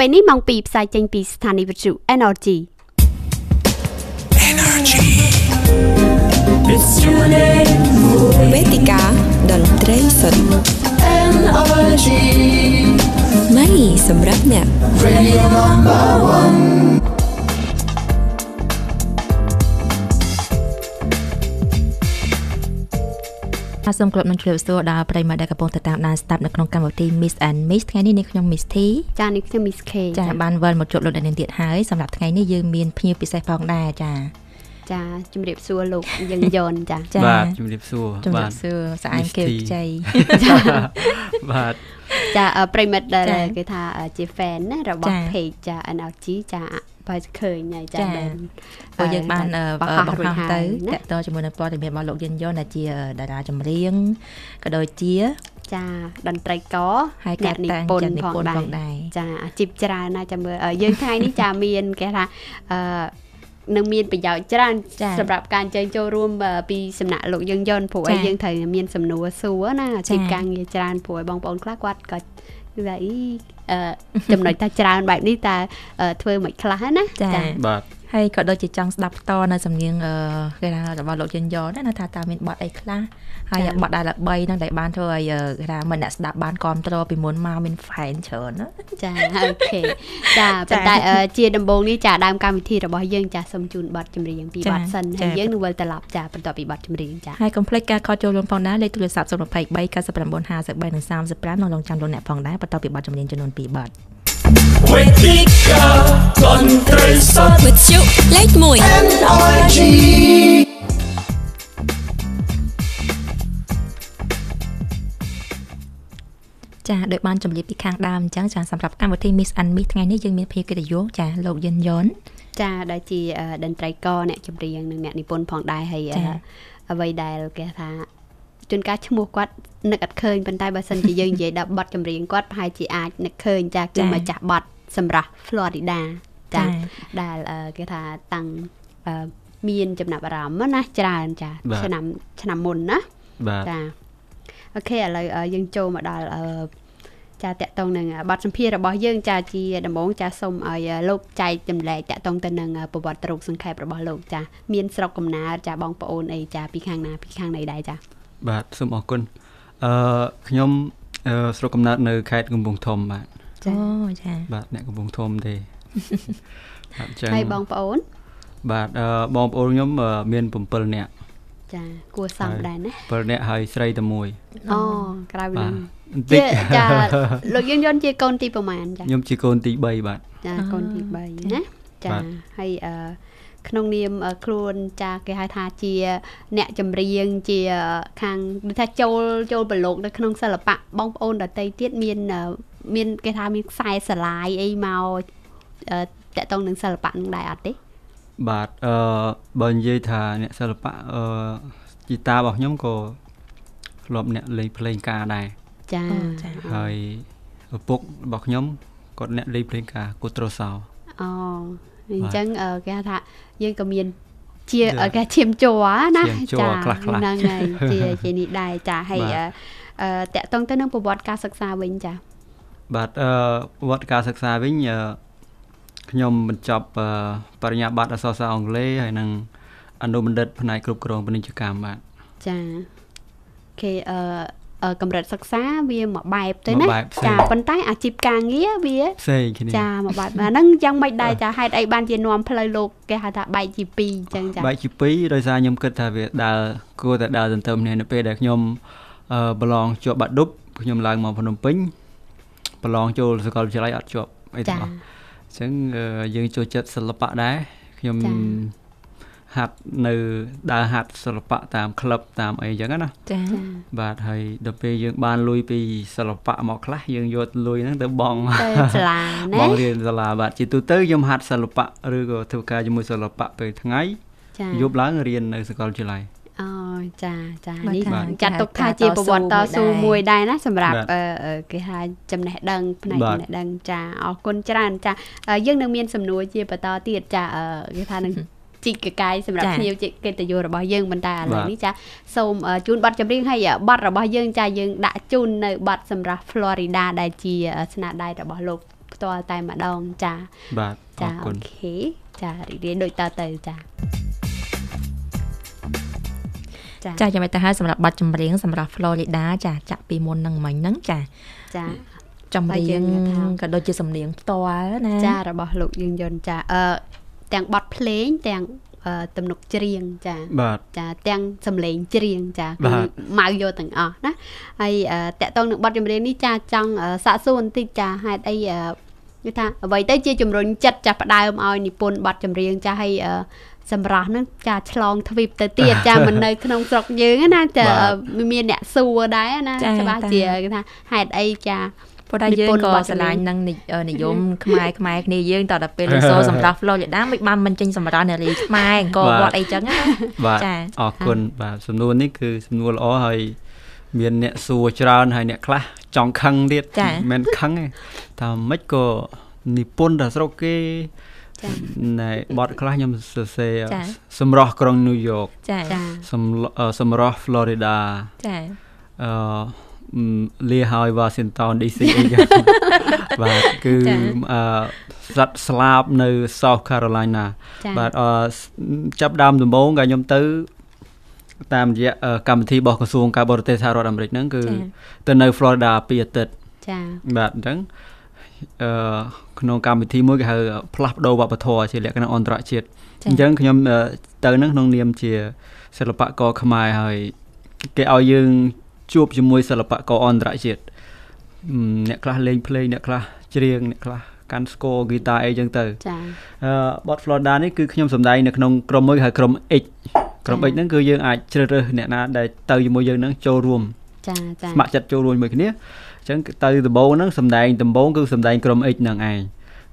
ពេលនេះម៉ោង 2 ផ្សាយចេញពីស្ថានីយ៍វិទ្យុ Energy It's your name វេទិកាតន្ត្រីសុទ្ធ Energy ម៉ៃសម្រាប់អ្នក Radio number 1សូមគោរពនឹងជម្រាបសួរដល់ប្រិយមិត្តដែលកំពុងតាមដានស្ដាប់នៅក្នុងកម្មវិធី Miss and Miss ថ្ងៃនេះខ្ញុំ Miss T ចា៎នេះខ្ញុំ Miss K ចា៎បានវិលមកជួបលោកអ្នកនាងទៀតហើយសម្រាប់ថ្ងៃនេះយើងមានភ្ញៀវពិសេសផងដែរចា៎ចាជំរាបសួរលោកយើងយនចាបាទជំរាបសួរបាទសួរស្អាតគេខ្ចីបាទចាប្រិយមិត្តដែលគេថាជា fan ណារបស់ page ចា NLG ចាបើឃើញហើយចាបានព្រោះយើងបានបង្ហោះទៅតើតជាមួយនឹងព័ត៌មានរបស់លោកយិនយនដែលជាតារាចម្រៀងក៏ដូចជាចាតន្ត្រីករហើយការតាំងចិត្តនិពន្ធផងដែរចាអាជីពច្រើនណាស់ចាំមើលយើងថ្ងៃនេះចាមានគេថានឹងមានប្រយោជន៍ច្រើនសម្រាប់ការអញ្ជើញចូលរួមពីសំណាក់លោកយើងយនព្រោះឲ្យយើងត្រូវមានសំណួរសួរណាអាជីពការងារច្រើនព្រោះឲ្យបងប្អូនខ្លះគាត់ក៏និយាយចំណុចថាច្រើនបែបនេះតើធ្វើមិនខ្លះណាចាបាទហើយក៏ដូចជាចង់ស្ដាប់បន្តនៅសំនៀងគេថារបស់លោកយិនយនដែរណាថាតើមានបទអីខ្លះហើយបទដែលល្បីហ្នឹងដែលបានធ្វើឲ្យគេថាមិនអ្នកស្ដាប់បានគ្រប់គ្រងពីមុនមកមាន fan ច្រើនណាចាអូខេចាប៉ុន្តែជាដំបូងនេះចាដើមកម្មវិធីរបស់យើងចាសូមជូនបទចម្រៀងពីបទសិនហើយយើងនឹងវិលត្រឡប់ចាបន្តពីបទចម្រៀងចាហើយកុំភ្លេចការខលចូលរួមផងដែរលេខទូរស័ព្ទ023 99 53 និង35នៅក្នុងចាំលោកអ្នកផងដែរបន្តពីបទចម្រៀងចំនួន2បទវេទិកាតន្ត្រីសុទ្ធវិទ្យុលេខ1 Energy ចាដោយបានជម្រាបពីខាងដើមអញ្ចឹងចាសម្រាប់កម្មវិធី Miss and Miss ថ្ងៃនេះយើងមានភេកិត្តិយសចាលោកយិនយនចាដែលជាតន្ត្រីករអ្នកចម្រៀងនិងអ្នកនិពន្ធផងដែរហើយអ្វីដែលគេថាជួនកាលឈ្មោះគាត់នឹកអត់ឃើញប៉ុន្តែបើសិនជាយើងនិយាយដល់បទចម្រៀងគាត់ប្រហែលជាអាចនឹកឃើញចាគឺម្ចាស់បទសម្រាប់ Florida ចាដែលគេថាតាំងមានចំណាប់អារម្មណ៍ណាច្រើនចាឆ្នាំមុនណាចាអូខេឥឡូវយើងចូលមកដល់ចាតកតងនឹងបទសម្ភាសន៍របស់យើងចាជាដំបូងចាសូមឲ្យលោកចែកចម្លែកតកតងទៅនឹងប្រវត្តិរូបសង្ខេបរបស់លោកចាមានស្រុកកំណើតចាបងប្អូនអីចាពីខាងណាពីខាងណីដែរចាបាទសូមអរគុណខ្ញុំស្រុកកំណើតនៅខេត្តកំពង់ធំបាទអូចាបាទអ្នកកំពង់ធំទេបាទអញ្ចឹងហើយបងប្អូនបាទបងប្អូនខ្ញុំមាន7នាក់ចាគួរសមដែរណា7នាក់ហើយស្រីតែមួយអូក្រៅនឹងចាលោកយើងយន់ជាកូនទីប្រមាណចាខ្ញុំជាកូនទី3បាទចាកូនទី3ណាចាហើយក្នុងនាមខ្លួនចាគេហៅថាជាអ្នកចម្រៀងជាខាងដូចថាចូលប្រឡូកនៅក្នុងសិល្បៈបងប្អូនដទៃទៀតមានគេថាមានខ្សែស្រឡាយអីមកតកតងនឹងសិល្បៈនឹងដែរអត់ទេបាទបើនិយាយថាអ្នកសិល្បៈជីតារបស់ខ្ញុំក៏ធ្លាប់អ្នកលេងភ្លេងការដែរចាហើយឪពុករបស់ខ្ញុំគាត់អ្នកលេងភ្លេងការគូត្រូសោអូអញ្ចឹងគេថាយើងក៏មានជាគេឈាមជ័រណាចាហ្នឹងហើយជានេះដែរចាហើយតកតងទៅនឹងប្រវត្តិការសិក្សាវិញចាបាទប្រវត្តិការសិក្សាវិញខ្ញុំបញ្ចប់បរិញ្ញាបត្រអក្សរសាស្ត្រអង់គ្លេសហើយនឹងអនុបណ្ឌិតផ្នែកគ្រប់គ្រងពាណិជ្ជកម្មបាទចាគេកម្រិតសិក្សាវាមួយបែបទៅណាចាប៉ុន្តែអាជីពការងារវាផ្សេងគ្នាចាមួយបែបអាហ្នឹងយ៉ាងមិនដែរចាហេតុអីបានជានាំផ្លូវលោកគេហៅថាបែកជា2អញ្ចឹងចាបែកជា2ដោយសារខ្ញុំគិតថាវាគួរតែដើរទន្ទឹមគ្នានៅពេលដែលខ្ញុំប្រឡងជាប់បាត់ឌុបខ្ញុំឡើងមកភ្នំពេញប្រឡងចូលសាកលវិទ្យាល័យអត់ជាប់អីទាំងអស់អញ្ចឹងយើងចូលចិត្តសិល្បៈដែរខ្ញុំហាត់នៅដើរហាត់សិល្បៈតាមក្លឹបតាមអីចឹងណាចាបាទហើយដល់ពេលយើងបានលុយពីសិល្បៈមកខ្លះយើងយកលុយហ្នឹងទៅបង់ទៅសាលាណាបង់រៀនសាលាបាទជាទូទៅខ្ញុំហាត់សិល្បៈឬក៏ធ្វើការជាមួយសិល្បៈពេលថ្ងៃយប់ឡើងរៀននៅសាកលវិទ្យាល័យអូចានេះចាត់ទុកថាជាប្រវត្តិតស៊ូមួយដែរណាសម្រាប់គេហៅចំណេះដឹងផ្នែកចំណេះដឹងចាអរគុណច្រើនចាយើងនឹងមានសំណួរជាបន្តទៀតចាគេថានឹងជីកកាយសម្រាប់ភ្ញៀវកិត្តិយសរបស់យើងបន្តឥឡូវនេះចាសូមជូនប័ណ្ណចម្រៀងហើយប័ណ្ណរបស់យើងចាយើងដាក់ជូននៅប័ណ្ណសម្រាប់ Florida ដែលជាស្នាដៃរបស់លោក ផ្ទាល់តែម្ដងចាបាទអរគុណ អូខេចារីករាយដូចតទៅចាចាចាំតែហើយសម្រាប់បទចម្រៀងសម្រាប់ Florida ចាចាក់ពីមុននឹងមិញហ្នឹងចាចម្រៀងក៏ដូចជាសំនៀងផ្ទាល់ណាចារបស់លោកយើងយន្តចាទាំងបទភ្លេងទាំងទំនុកច្រៀងចាចាទាំងសំឡេងច្រៀងចាគឺម៉ៅយកទាំងអស់ណាហើយតកតងនឹងបទចម្រៀងនេះចាចង់សាកសួរបន្តិចចាហេតុអីគឺថាអ្វីទៅជាជំរុញចិត្តចាផ្ដើមឲ្យនិពន្ធបទចម្រៀងចាហើយសម្រាប់ហ្នឹងចាឆ្លងទ្វីបទៅទៀតចាមិននៅក្នុងស្រុកយើងណាចាមានអ្នកសួរដែរណាច្បាស់ជាគេថាហេតុអីចាព្រោះតែយើងក៏ឆ្លាញ់នឹងនិយមខ្មែរគ្នាយើងតទៅពេលលេសូសម្រាប់ Florida មិនបានមិនចេញសម្រាប់នារីខ្មែរអង្គវត្តអីចឹងណាចាអរគុណបាទសំណួរនេះគឺសំណួរល្អហើយមានអ្នកសួរច្រើនហើយអ្នកខ្លះចង់ខឹងទៀតមិនខឹងទេថាមិនក៏និពន្ធដល់ស្រុកគេណែបទខ្លះខ្ញុំសរសេរសម្រស់ក្រុងញូវយ៉កសម្រស់ Florida លាហើយ Washington DC អីចឹងបាទគឺសត្វស្លាបនៅ South Carolina បាទចាប់ដើមដំបូងក៏ខ្ញុំទៅតាមរយៈកម្មវិធីរបស់ក្រសួងការបរទេសសហរដ្ឋអាមេរិកហ្នឹងគឺទៅនៅ Florida 2អាទិត្យចាបាទអញ្ចឹងក្នុងកម្មវិធីមួយគេហៅផ្លាស់ប្ដូរវប្បធម៌ជាលក្ខណៈអន្តរជាតិអញ្ចឹងខ្ញុំទៅនឹងក្នុងនាមជាសិល្បករខ្មែរហើយគេឲ្យយើងជួបជាមួយសិល្បករអន្តរជាតិអ្នកខ្លះលេងភ្លេងអ្នកខ្លះច្រៀងអ្នកខ្លះកាន់ស្គរហ្គីតាអីចឹងទៅចាបទ Florida នេះគឺខ្ញុំសម្ដែងនៅក្នុងក្រុមមួយហៅក្រុម X ក្រុម X ហ្នឹងគឺយើងអាចជ្រើសរើសអ្នកណាដែលទៅជាមួយយើងហ្នឹងចូលរួមចាស្ម័គ្រចិត្តចូលរួមជាមួយគ្នាអញ្ចឹងទៅដំបូងហ្នឹងសម្ដែងដំបូងគឺសម្ដែងក្រុម X ហ្នឹងឯង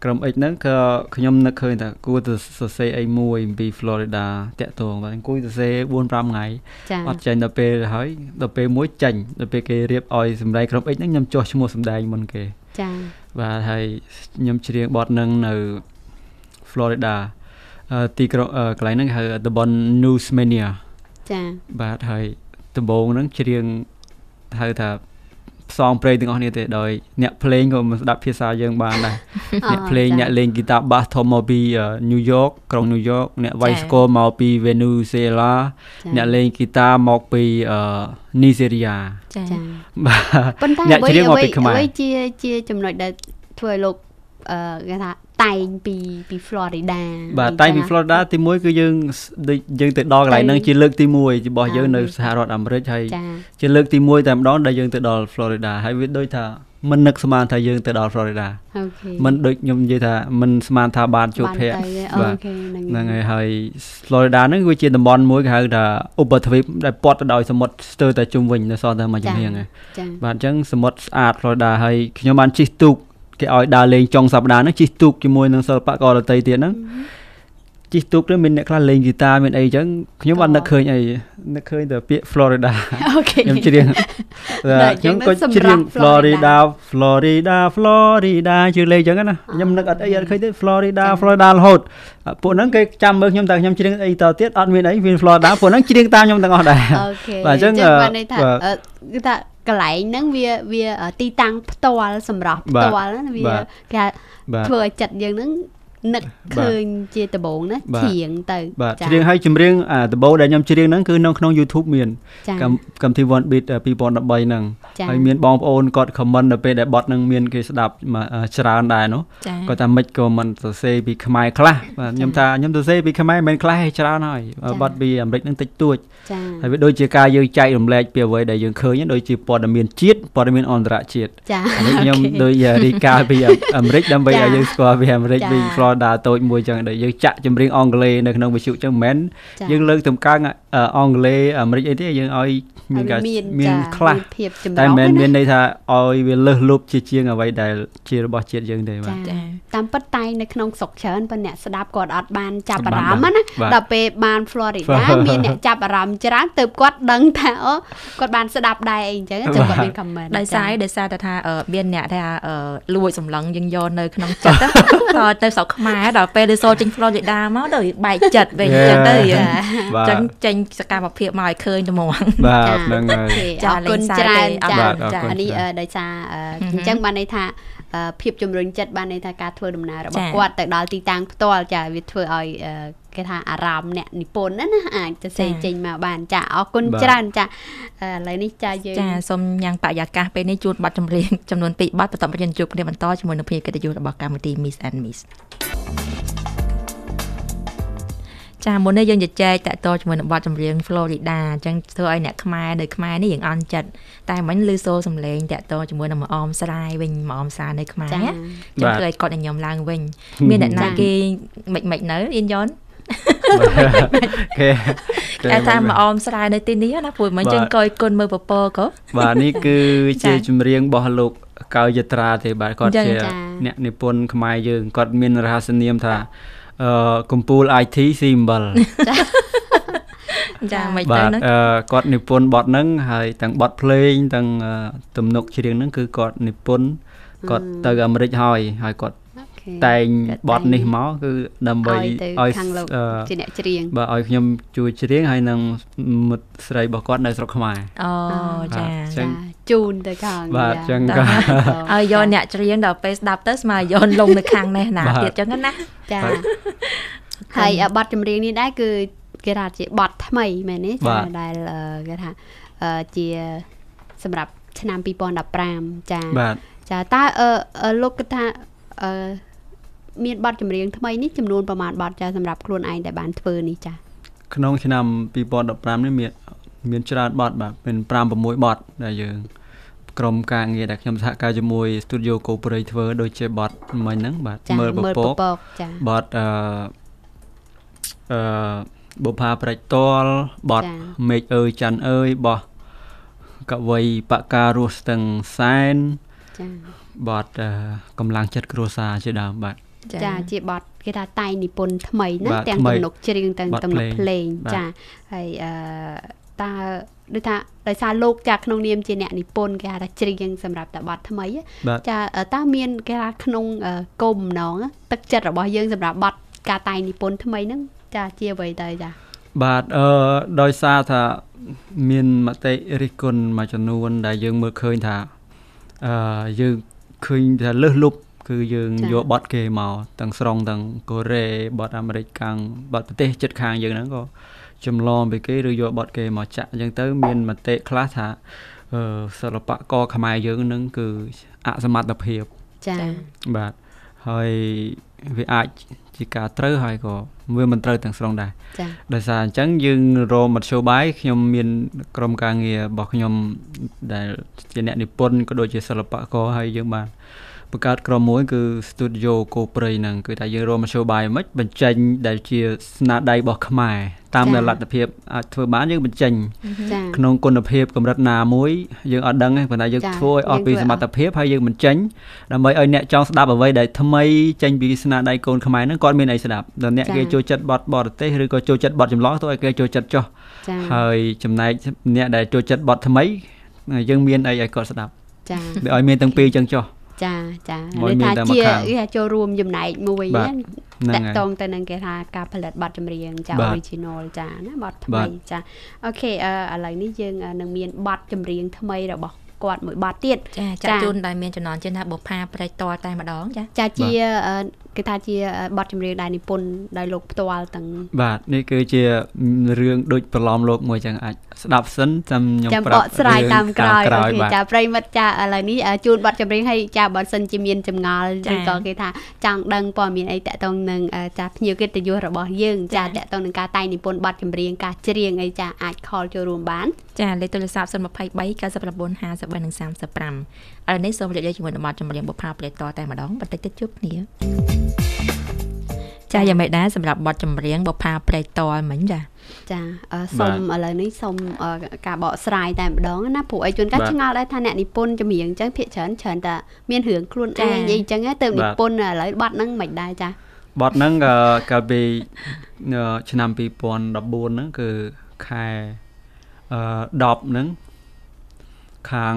ក្រុម X ហ្នឹងក៏ខ្ញុំនឹកឃើញថាគួរទៅសរសេរអីមួយអំពី Florida តាក់ទងបាទអង្គុយសរសេរ 4-5 ថ្ងៃអត់ចេញដល់ពេលហើយដល់ពេលមួយចេញដល់ពេលគេរៀបឲ្យសម្ដែងក្រុម X ហ្នឹងខ្ញុំចុះឈ្មោះសម្ដែងមុនគេចាបាទហើយខ្ញុំច្រៀងបទហ្នឹងនៅ Florida ទីក្រុងកន្លែងហ្នឹងហៅ The Bon Newsmania ចាបាទហើយដំបូងហ្នឹងច្រៀងហៅថាផ្សងព្រេងទាំងអស់គ្នាទេដោយអ្នកភ្លេងក៏មិនស្ដាប់ភាសាយើងបានដែរអ្នកភ្លេងអ្នកលេងហ្គីតាបាសធំមកពីញូវយ៉កក្រុងញូវយ៉កអ្នកវាយស្គរមកពីវេណេស៊ុយអេឡាអ្នកលេងហ្គីតាមកពីនីហ្សេរីយ៉ាចាបាទប៉ុន្តែអ្នកច្រៀងមកពីខ្មែរអ្វីជាចំណុចដែលធ្វើឲ្យលោកគេថាតែងពី Florida បាទតែងពី Florida ទី1គឺយើងទៅដល់កន្លែងហ្នឹងជាលើកទី1របស់យើងនៅសហរដ្ឋអាមេរិកហើយជាលើកទី1តែម្ដងដែលយើងទៅដល់ Florida ហើយវាដូចថាមិននឹកស្មានថាយើងទៅដល់ Florida មិនដូចខ្ញុំនិយាយថាមិនស្មានថាបានជួបភ័ក្របាទហ្នឹងហើយ Florida ហ្នឹងវាជាតំបន់មួយគេហៅថាឧបទ្វីបដែលព័ទ្ធទៅដោយសមុទ្រស្ទើរតែជុំវិញនៅសល់តែមួយជំហានបាទអញ្ចឹងសមុទ្រស្អាត Florida ហើយខ្ញុំបានជិះទូកគេឲ្យដើរលេងចុងសប្តាហ៍ហ្នឹងជិះទូកជាមួយនឹងសិល្បករដទៃទៀតហ្នឹងជិះទូកទៅមានអ្នកខ្លះលេងហ្គីតាមានអីចឹងខ្ញុំអត់នឹកឃើញអីនឹកឃើញតែពាក្យ Florida ខ្ញុំច្រៀងខ្ញុំក៏ច្រៀង Florida ជឿលេងចឹងណាខ្ញុំនឹកអត់អីអត់ឃើញទេ Florida រហូតពួកហ្នឹងគេចាំមើលខ្ញុំតែខ្ញុំច្រៀងអីតទៀតអត់មានអីមាន Florida ពួកហ្នឹងច្រៀងតាមខ្ញុំទាំងអស់ដែរបាទអញ្ចឹងបានន័យថាគឺថាកន្លែងហ្នឹងវាទីតាំងផ្ទាល់សម្រាប់ផ្ទាល់ណាវាគេធ្វើឲ្យចិត្តយើងហ្នឹងនឹកឃើញជាដំបូងណាច្រៀងទៅបាទច្រៀងឲ្យចម្រៀងដំបូងដែលខ្ញុំច្រៀងហ្នឹងគឺនៅក្នុង YouTube មានកម្មវិធី One Beat 2013ហ្នឹងហើយមានបងប្អូនគាត់ comment ដល់ពេលដែលបទហ្នឹងមានគេស្ដាប់ច្រើនដែរនោះគាត់ថាមិនក៏មិនសរសេរពីខ្មែរខ្លះបាទខ្ញុំថាខ្ញុំសរសេរពីខ្មែរមិនខ្លះទេច្រើនហើយបទពីអាមេរិកហ្នឹងតិចតួចហើយវាដូចជាការយើងចែករំលែកពីអ្វីដែលយើងឃើញដូចជាព័ត៌មានជាតិព័ត៌មានអន្តរជាតិហើយខ្ញុំដូចរីកាពីអាមេរិកដើម្បីឲ្យយើងស្គាល់ពីអាមេរិកពីFloridaតូចមួយចឹងដែលយើងចាក់ចម្រៀងអង់គ្លេសនៅក្នុងវិទ្យុចឹងមិនមែនយើងលើកតម្កើងអង់គ្លេសអាមេរិកអីទេយើងឲ្យមានខ្លះតែមិនមែនមានន័យថាឲ្យវាលើសលប់ជាងអ្វីដែលជារបស់ជាតិយើងទេបាទតាមពិតតែនៅក្នុងស្រុកច្រើនប៉ុន្តែអ្នកស្ដាប់គាត់អត់បានចាប់អារម្មណ៍ណាដល់ពេលបាន Florida មានអ្នកចាប់អារម្មណ៍ច្រើនទើបគាត់ដឹងថាគាត់បានស្ដាប់ដែរអីអញ្ចឹងចឹងគាត់មាន comment ដោយសារតែថាមានអ្នកថាលួចសម្លឹងយើងយកនៅក្នុងចិត្តទៅស្រុកខ្មែរដល់ពេលទៅសូចេញ Florida មកដល់បែកចិត្តវិញអញ្ចឹងទៅអញ្ចឹងចេញសកម្មភាពមកឲ្យឃើញតែហ្មងបាទហ្នឹងហើយអរគុណច្រើនចាអានេះដោយសារអញ្ចឹងបានន័យថា ភាពជំរុញចិត្តបានន័យថាការធ្វើដំណើររបស់គាត់ទៅដល់ទីតាំងផ្ទាល់ចាវាធ្វើឲ្យគេថាអារម្មណ៍អ្នកនិពន្ធណាអាចទៅសេចេញមកបានចាអរគុណច្រើនចាឥឡូវនេះចាយើងចាសូមញ៉ាំងបរិយាកាសពេលនេះជួនប័ណ្ណចម្រៀងចំនួន2ប័ណ្ណបន្តមកជួបគ្នាបន្តជាមួយនឹងភ្ញៀវកិត្តិយសរបស់កម្មវិធី Miss and Miss ចាមុននេះយើងជជែកតាក់ទងជាមួយនឹងបទចម្រៀង Florida អញ្ចឹងធ្វើឲ្យអ្នកខ្មែរនៅខ្មែរនេះយើងអន់ចិត្តតែមិញឮសូរសំឡេងតាក់ទងជាមួយនឹងមកអមស្រែវិញមកអមស្រែនៅខ្មែរអញ្ចឹងធ្វើឲ្យគាត់ញញឹមឡើងវិញមានអ្នកណាគេមិននៅអ៊ីនយ៉នគេថាមកអមស្រែនៅទីនេះណាព្រោះមិញចឹងកយគុណមើលពពកក៏បាទនេះគឺជាចម្រៀងរបស់លោកកៅយត្រាទេបាទគាត់ជាអ្នកនិពន្ធខ្មែរយើងគាត់មានរហស្សនាមថាកំពូល IT ស៊ីអំបិលចាមិនទៅហ្នឹងគាត់និពន្ធបទហ្នឹងហើយទាំងបទភ្លេងទាំងទំនុកច្រៀងហ្នឹងគឺគាត់និពន្ធគាត់ទៅអាមេរិកហើយគាត់តែងបទនេះមកគឺដើម្បីឲ្យជាអ្នកច្រៀងបាទឲ្យខ្ញុំជួយច្រៀងហើយនឹងមិត្តស្រីរបស់គាត់នៅស្រុកខ្មែរអូចាជូនទៅខាងបាទចឹងក៏ឲ្យយកអ្នកច្រៀងដល់ពេលស្ដាប់ទៅស្មើយកលងនៅខាងនេះណាទៀតចឹងណាចាហើយបទចម្រៀងនេះដែរគឺគេថាជាបទថ្មីមែនទេចាដែលគេថាជាសម្រាប់ឆ្នាំ2015ចាតើលោកគិតថាមានបទចម្រៀងថ្មីនេះចំនួនប្រមាណបទចាសម្រាប់ខ្លួនឯងដែលបានធ្វើនេះចាក្នុងឆ្នាំ2015នេះមានច្រើនបទបាទមាន 5-6 បទដែលយើងក្រុមការងារដែលខ្ញុំសហការជាមួយ Studio Corporate ធ្វើដូចជាបទមិញហ្នឹងបាទមើលពពកចាបទបុប្ផាប្រេចតលបទមេឃអើយច័ន្ទអើយបោះកវីបការស់ស្ទឹងសែនចាបទកម្លាំងចិត្តគ្រួសារជាដើមបាទចាជាបទគេថាតែងនិពន្ធថ្មីណាទាំងទំនុកច្រៀងទាំងទំនុកភ្លេងចាហើយតើដូចថាដោយសារលោកចាក្នុងនាមជាអ្នកនិពន្ធគេថាច្រៀងសម្រាប់តែបទថ្មីចាតើមានគេថាក្នុងគោលបំណងទឹកចិត្តរបស់យើងសម្រាប់បទការតែងនិពន្ធថ្មីហ្នឹងចាជាអ្វីទៅចាបាទដោយសារថាមានមតិរិះគន់មួយចំនួនដែលយើងមើលឃើញថាយើងឃើញថាលើសលប់គឺយើងយកបទគេមកទាំងស្រុងទាំងកូរ៉េបទអាមេរិកខាងបទប្រទេសជិតខាងយើងហ្នឹងក៏ចម្លងពីគេឬយកបទគេមកចាក់អញ្ចឹងទៅមានមតិខ្លះថាសិល្បករខ្មែរយើងហ្នឹងគឺអសមត្ថភាពចាបាទហើយវាអាចជាការត្រូវហើយក៏វាមិនត្រូវទាំងស្រុងដែរដោយសារអញ្ចឹងយើងរកមធ្យោបាយខ្ញុំមានក្រុមការងាររបស់ខ្ញុំដែលជាអ្នកនិពន្ធក៏ដូចជាសិល្បករហើយយើងបានបង្កើតក្រុមមួយគឺ Studio Corporate ហ្នឹងគឺថាយើងរកមធ្យោបាយមិនបញ្ចេញដែលជាស្នាដៃរបស់ខ្មែរតាមលទ្ធភាពអាចធ្វើបានយើងបញ្ចេញក្នុងគុណភាពកម្រិតណាមួយយើងអត់ដឹងទេប៉ុន្តែយើងធ្វើឲ្យអស់ពីសមត្ថភាពហើយយើងបញ្ចេញដើម្បីឲ្យអ្នកចង់ស្ដាប់អ្វីដែលថ្មីចេញពីស្នាដៃកូនខ្មែរហ្នឹងគាត់មានអីស្ដាប់ដល់អ្នកគេចូលចិត្តបទបរទេសឬក៏ចូលចិត្តបទចម្លងទៅឲ្យគេចូលចិត្តចុះហើយចំណែកអ្នកដែលចូលចិត្តបទថ្មីយើងមានអីឲ្យគាត់ស្ដាប់ចាឲ្យមានទាំងពីរចឹងចុះចានេះថាជាគេចូលរួមចំណែកមួយតាក់ទងទៅនឹងគេថាការផលិតបទចម្រៀងចា original ចាណាបទថ្មីចាអូខេឥឡូវនេះយើងនឹងមានបទចម្រៀងថ្មីរបស់គាត់មួយបទទៀតចាជូនដែលមានចំណងជើងថាបុប្ផាប្រេចតលតែម្ដងចាជាគេថាជាបទចម្រៀងដែលនិពន្ធដោយលោកផ្ទាល់ទាំងបាទនេះគឺជារឿងដូចប្រឡំលោកមួយចឹងអាចស្ដាប់សិនចាំខ្ញុំប្រាប់ស្រាយតាមក្រោយអូខេចាប្រិមិត្តចាឥឡូវនេះជូនបទចម្រៀងឲ្យចាបើសិនជាមានចម្ងល់ឬក៏គេថាចង់ដឹងព័ត៌មានអីតាក់ទងនឹងចាភ្ញៀវកិត្តិយសរបស់យើងចាតាក់ទងនឹងការតែងនិពន្ធបទចម្រៀងការច្រៀងអីចាអាច call ចូលរួមបានចាលេខទូរស័ព្ទ023 99 53 35ឥឡូវនេះសូមជម្រាបជាមួយនឹងបទចម្រៀងបុប្ផាប្រេចតលតែម្ដងបន្តិចទៀតជួបគ្នាចាយ៉ាងម៉េចដែរសម្រាប់បទចម្រៀងបុប្ផាប្រេចតលមិញចាសូមឥឡូវនេះសូមការបកស្រាយតែម្ដងណាព្រោះអីជួនកាលឆ្ងល់ដែរថាអ្នកនិពន្ធចម្រៀងអញ្ចឹងភាគច្រើនតែមានរឿងខ្លួនឯងអីអញ្ចឹងទៅនិពន្ធឥឡូវបទហ្នឹងមិនដែរចាបទហ្នឹងកាលពីឆ្នាំ2014ហ្នឹងគឺខែ10ហ្នឹងខាង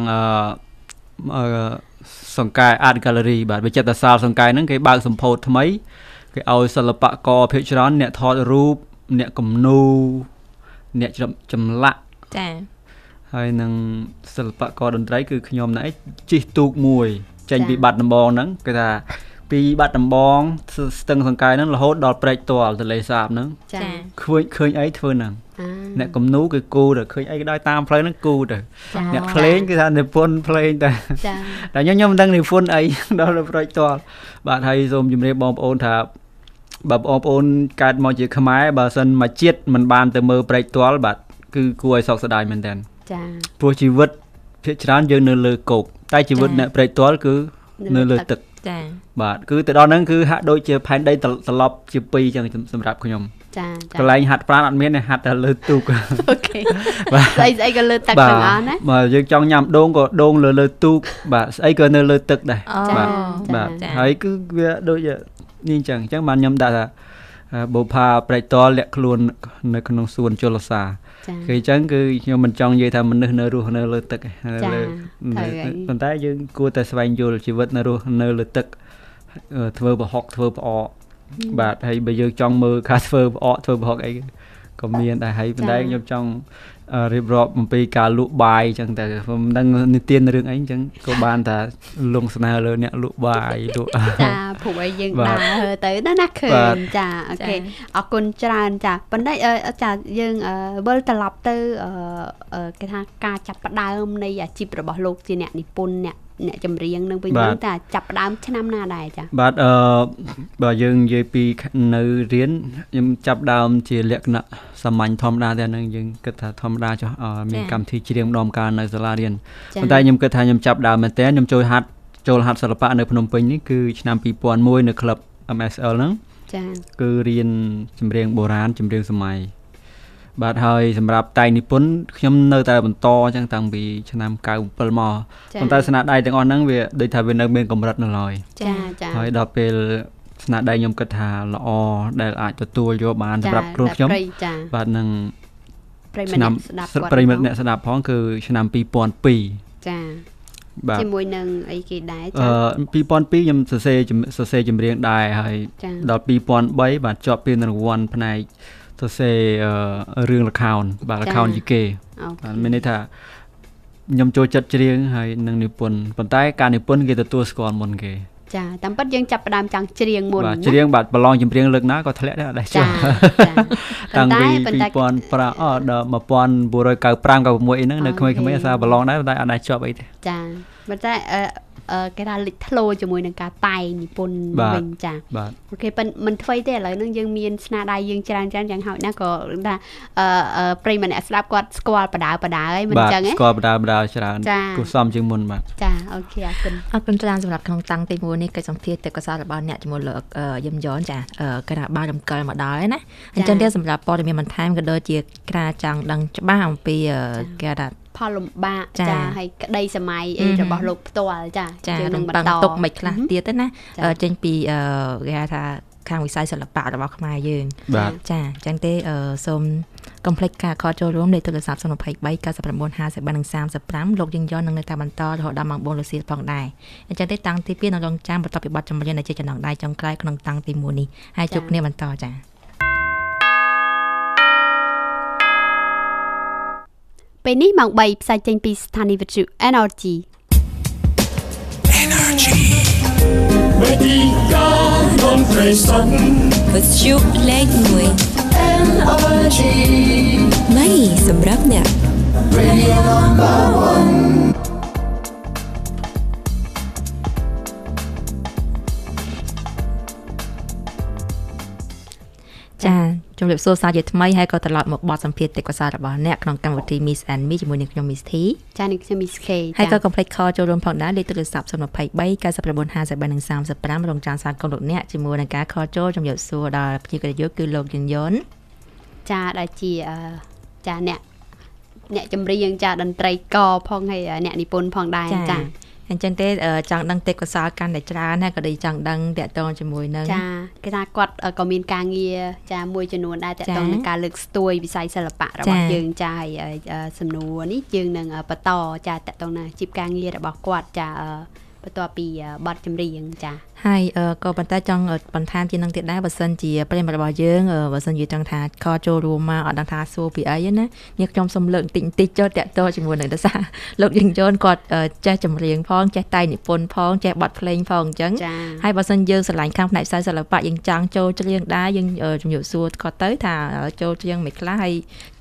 សង្កែ Art Gallery បាទវិចិត្រសាលសង្កែហ្នឹងគេបើកសម្ពោធថ្មីគេឲ្យសិល្បករភាគច្រើនអ្នកថតរូបអ្នកគំនូរអ្នកចម្លាក់ចាហើយនឹងសិល្បករតន្ត្រីគឺខ្ញុំណែជិះទូកមួយ ចេញពីបាត់ដំបងហ្នឹងគេថាពីបាត់ដំបងស្ទឹងសង្កែហ្នឹងរហូតដល់ព្រែកទាល់ទន្លេសាបហ្នឹងចាឃើញអីធ្វើហ្នឹងអ្នកគំនូគឺគូទៅឃើញអីក៏ដោយតាមផ្លូវហ្នឹងគូទៅអ្នកភ្លេងគឺថានិពន្ធភ្លេងតែតែខ្ញុំមិនដឹងនិពន្ធអីដល់ព្រែកទាល់បាទហើយសូមជម្រាបបងប្អូនថាបើបងប្អូនកើតមកជាខ្មែរបើសិនមកជាតិមិនបានទៅមើលព្រែកទាល់បាទគឺគួរឲ្យសោកស្ដាយមែនតើចាព្រោះជីវិតភាគច្រើនយើងនៅលើគោកតែជីវិតអ្នកព្រែកទាល់គឺនៅលើទឹកចាបាទគឺទៅដល់ហ្នឹងគឺហាក់ដូចជាផែនដីត្រឡប់ជា2អញ្ចឹងសម្រាប់ខ្ញុំចាកន្លែងហាត់ប្រាណអត់មានទេហាត់តែលើទូកអូខេស្អីក៏លើទឹកទាំងអស់ណាបាទយើងចង់ញ៉ាំដូងក៏ដូងលើទូកបាទស្អីក៏នៅលើទឹកដែរបាទហើយគឺវាដូចនេះអញ្ចឹងបានខ្ញុំដាក់ថាបុប្ផាព្រែកទាល់លាក់ខ្លួននៅក្នុងសួនជលសាគឺអញ្ចឹងគឺខ្ញុំមិនចង់និយាយថាមនុស្សនៅរស់នៅលើទឹកទេប៉ុន្តែយើងគួរតែស្វែងយល់ជីវិតនៅរស់នៅលើទឹកធ្វើប្រហុកធ្វើផ្អកបាទហើយបើយើងចង់មើលការធ្វើផ្អកធ្វើប្រហុកអីក៏មានដែរហើយប៉ុន្តែខ្ញុំចង់រៀបរាប់អំពីការលក់បាយអញ្ចឹងតែខ្ញុំមិនដឹងនិទានរឿងអីអញ្ចឹងក៏បានថាលងស្នើលើអ្នកលក់បាយលក់ចាព្រោះឲ្យយើងដើរទៅណាឃើញចាអូខេអរគុណច្រើនចាប៉ុន្តែចាយើងវិលត្រឡប់ទៅគេថាការចាប់ផ្ដើមនៃអាជីពរបស់លោកជាអ្នកនិពន្ធអ្នកចម្រៀងនឹងវិញហ្នឹងតែចាប់ផ្ដើមឆ្នាំណាដែរចាបាទបើយើងនិយាយពីនៅរៀនខ្ញុំចាប់ដើមជាលក្ខណៈសាមញ្ញធម្មតាតែហ្នឹងយើងគិតថាធម្មតាចុះមានកម្មវិធីច្រៀងម្ដងម្កាលនៅសាលារៀនប៉ុន្តែខ្ញុំគិតថាខ្ញុំចាប់ដើមមែនតើខ្ញុំចូលហាត់សិល្បៈនៅភ្នំពេញនេះគឺឆ្នាំ2001នៅក្លឹប MSL ហ្នឹងចាគឺរៀនចម្រៀងបុរាណចម្រៀងសម័យបាទហើយសម្រាប់តែងនិពន្ធខ្ញុំនៅតែបន្តអញ្ចឹងតាំងពីឆ្នាំ97មកប៉ុន្តែស្នាដៃទាំងអស់ហ្នឹងវាដូចថាវានៅមានកម្រិតនៅឡើយចាហើយដល់ពេលស្នាដៃខ្ញុំគិតថាល្អដែលអាចទទួលយកបានសម្រាប់គ្រូខ្ញុំបាទនឹងឆ្នាំប្រិមិត្តអ្នកស្ដាប់ផងគឺឆ្នាំ2002ចាជាមួយនឹងអីគេដែរចា2002ខ្ញុំសរសេរចម្រៀងដែរហើយដល់2003បាទជាប់ពានរង្វាន់ផ្នែកសរសេររឿងល្ខោនបាទល្ខោនយីគេបាទមានន័យថាខ្ញុំចូលចិត្តច្រៀងហើយនឹងនិពន្ធប៉ុន្តែការនិពន្ធគេទទួលស្គាល់មុនគេចាតាមពិតយើងចាប់ផ្ដើមចង់ច្រៀងមុនបាទច្រៀងបាទប្រឡងចម្រៀងលើកណាក៏ធ្លាក់ដែរអត់ដែរជាប់តាំងពី2005ដល់1995 96អីហ្នឹងនៅក្មេងៗអាសាប្រឡងដែរតែអត់ដែរជាប់អីទេចាប៉ុន្តែគេថាលេចធ្លោជាមួយនឹងការតែងនិពន្ធវិញចាអូខេមិនថ្មីទេឥឡូវហ្នឹងយើងមានស្នាដៃយើងច្រើនយ៉ាងហោចណាស់ក៏ថាប្រិយមិត្តអ្នកស្ដាប់គាត់ស្គាល់បដាហើយមិនចឹងទេស្គាល់បដាច្រើនគួរសមជាងមុនបាទចាអូខេអរគុណច្រើនសម្រាប់ក្នុងតាំងទី1នេះកិច្ចសម្ភាសទេពកោសល្យរបស់អ្នកជាមួយលោកយឹមយ៉នចាគេថាបានរំកិលមកដល់ហើយណាអញ្ចឹងទៀតសម្រាប់ព័ត៌មានបន្ថែមក៏ដូចជាក្រាចង់ដឹងច្បាស់អំពីគេថាផលលំបាកចាហើយក្តីសម័យអីរបស់លោកផ្ទាល់ចាយើងនឹងបន្តទុកមិនខ្លះទៀតទេណាចេញពីគេហៅថាខាងវិស័យសិល្បៈរបស់ខ្មែរយើងចាអញ្ចឹងទេសូមកុំភ្លេចការខលចូលរួមលេខទូរស័ព្ទ023 99 50 35លោកយើងយកនឹងនៅតែបន្តរហូតដល់ម៉ោង4 រសៀលផងដែរអញ្ចឹងទេតាំងទី2នៅរងចាំបន្តពីបទចម្រៀងដែលជាចំណងដៃចុងក្រោយក្នុងតាំងទី1នេះហើយជួបគ្នាបន្តចាពេលនេះម៉ោង3ផ្សាយចេញពីស្ថានីយ៍វិទ្យុ Energy Ready go on prison វិទ្យុលេខ1 Energy ម៉ៃសម្រាប់អ្នក Radio number 1ចាជំរាបសួរសាជាថ្មីហើយក៏ត្រឡប់មកបទសម្ភាសន៍ទេពកោសល្យរបស់អ្នកក្នុងកម្មវិធី Miss and Me ជាមួយនឹងខ្ញុំ Miss T ចានេះខ្ញុំ Miss K ហើយក៏កុំភ្លេចខលចូលរួមផងដែរលេខទូរស័ព្ទ023 99 50 35រងចាំស្វាគមន៍លោកអ្នកជាមួយនឹងការខលចូលជំរាបសួរដល់ភ្ញៀវកិត្តិយសគឺលោកយុនយុនចាដែលជាចាអ្នកចម្រៀងចាតន្ត្រីករផងហើយអ្នកនិពន្ធផងដែរចាអញ្ចឹងទេចង់ដឹងទេពកោសល្យកាន់តែច្រើនហើយក៏ដូចចង់ដឹងតាក់ទងជាមួយនឹងចាគេថាគាត់ក៏មានការងារចាមួយចំនួនដែរតាក់ទងនឹងការលើកស្ទួយវិស័យសិល្បៈរបស់យើងចាហើយសំណួរនេះយើងនឹងបន្តចាតាក់ទងនឹងអាជីពការងាររបស់គាត់ចា បន្ទាប់ពីបទចម្រៀងចា ហើយក៏ប៉ុន្តែចង់បន្ថែមជានឹងទៀតដែរបើសិនជាប្រិយមិត្តរបស់យើងបើសិនជាចង់ថាខចូលរួមមកអត់ដឹងថាសួរពីអីណានេះខ្ញុំសូមលើកបន្តិចចូលតាក់ទងជាមួយនឹងដោយសារលោកយើងយន់គាត់ចេះចម្រៀងផងចេះតែនិពន្ធផងចេះបទភ្លេងផងអញ្ចឹងហើយបើសិនយើងស្រឡាញ់ខាងផ្នែកសិល្បៈយើងចង់ចូលច្រៀងដែរយើងជំរាបសួរគាត់ទៅថាចូលច្រៀងមិនខ្លះហើយ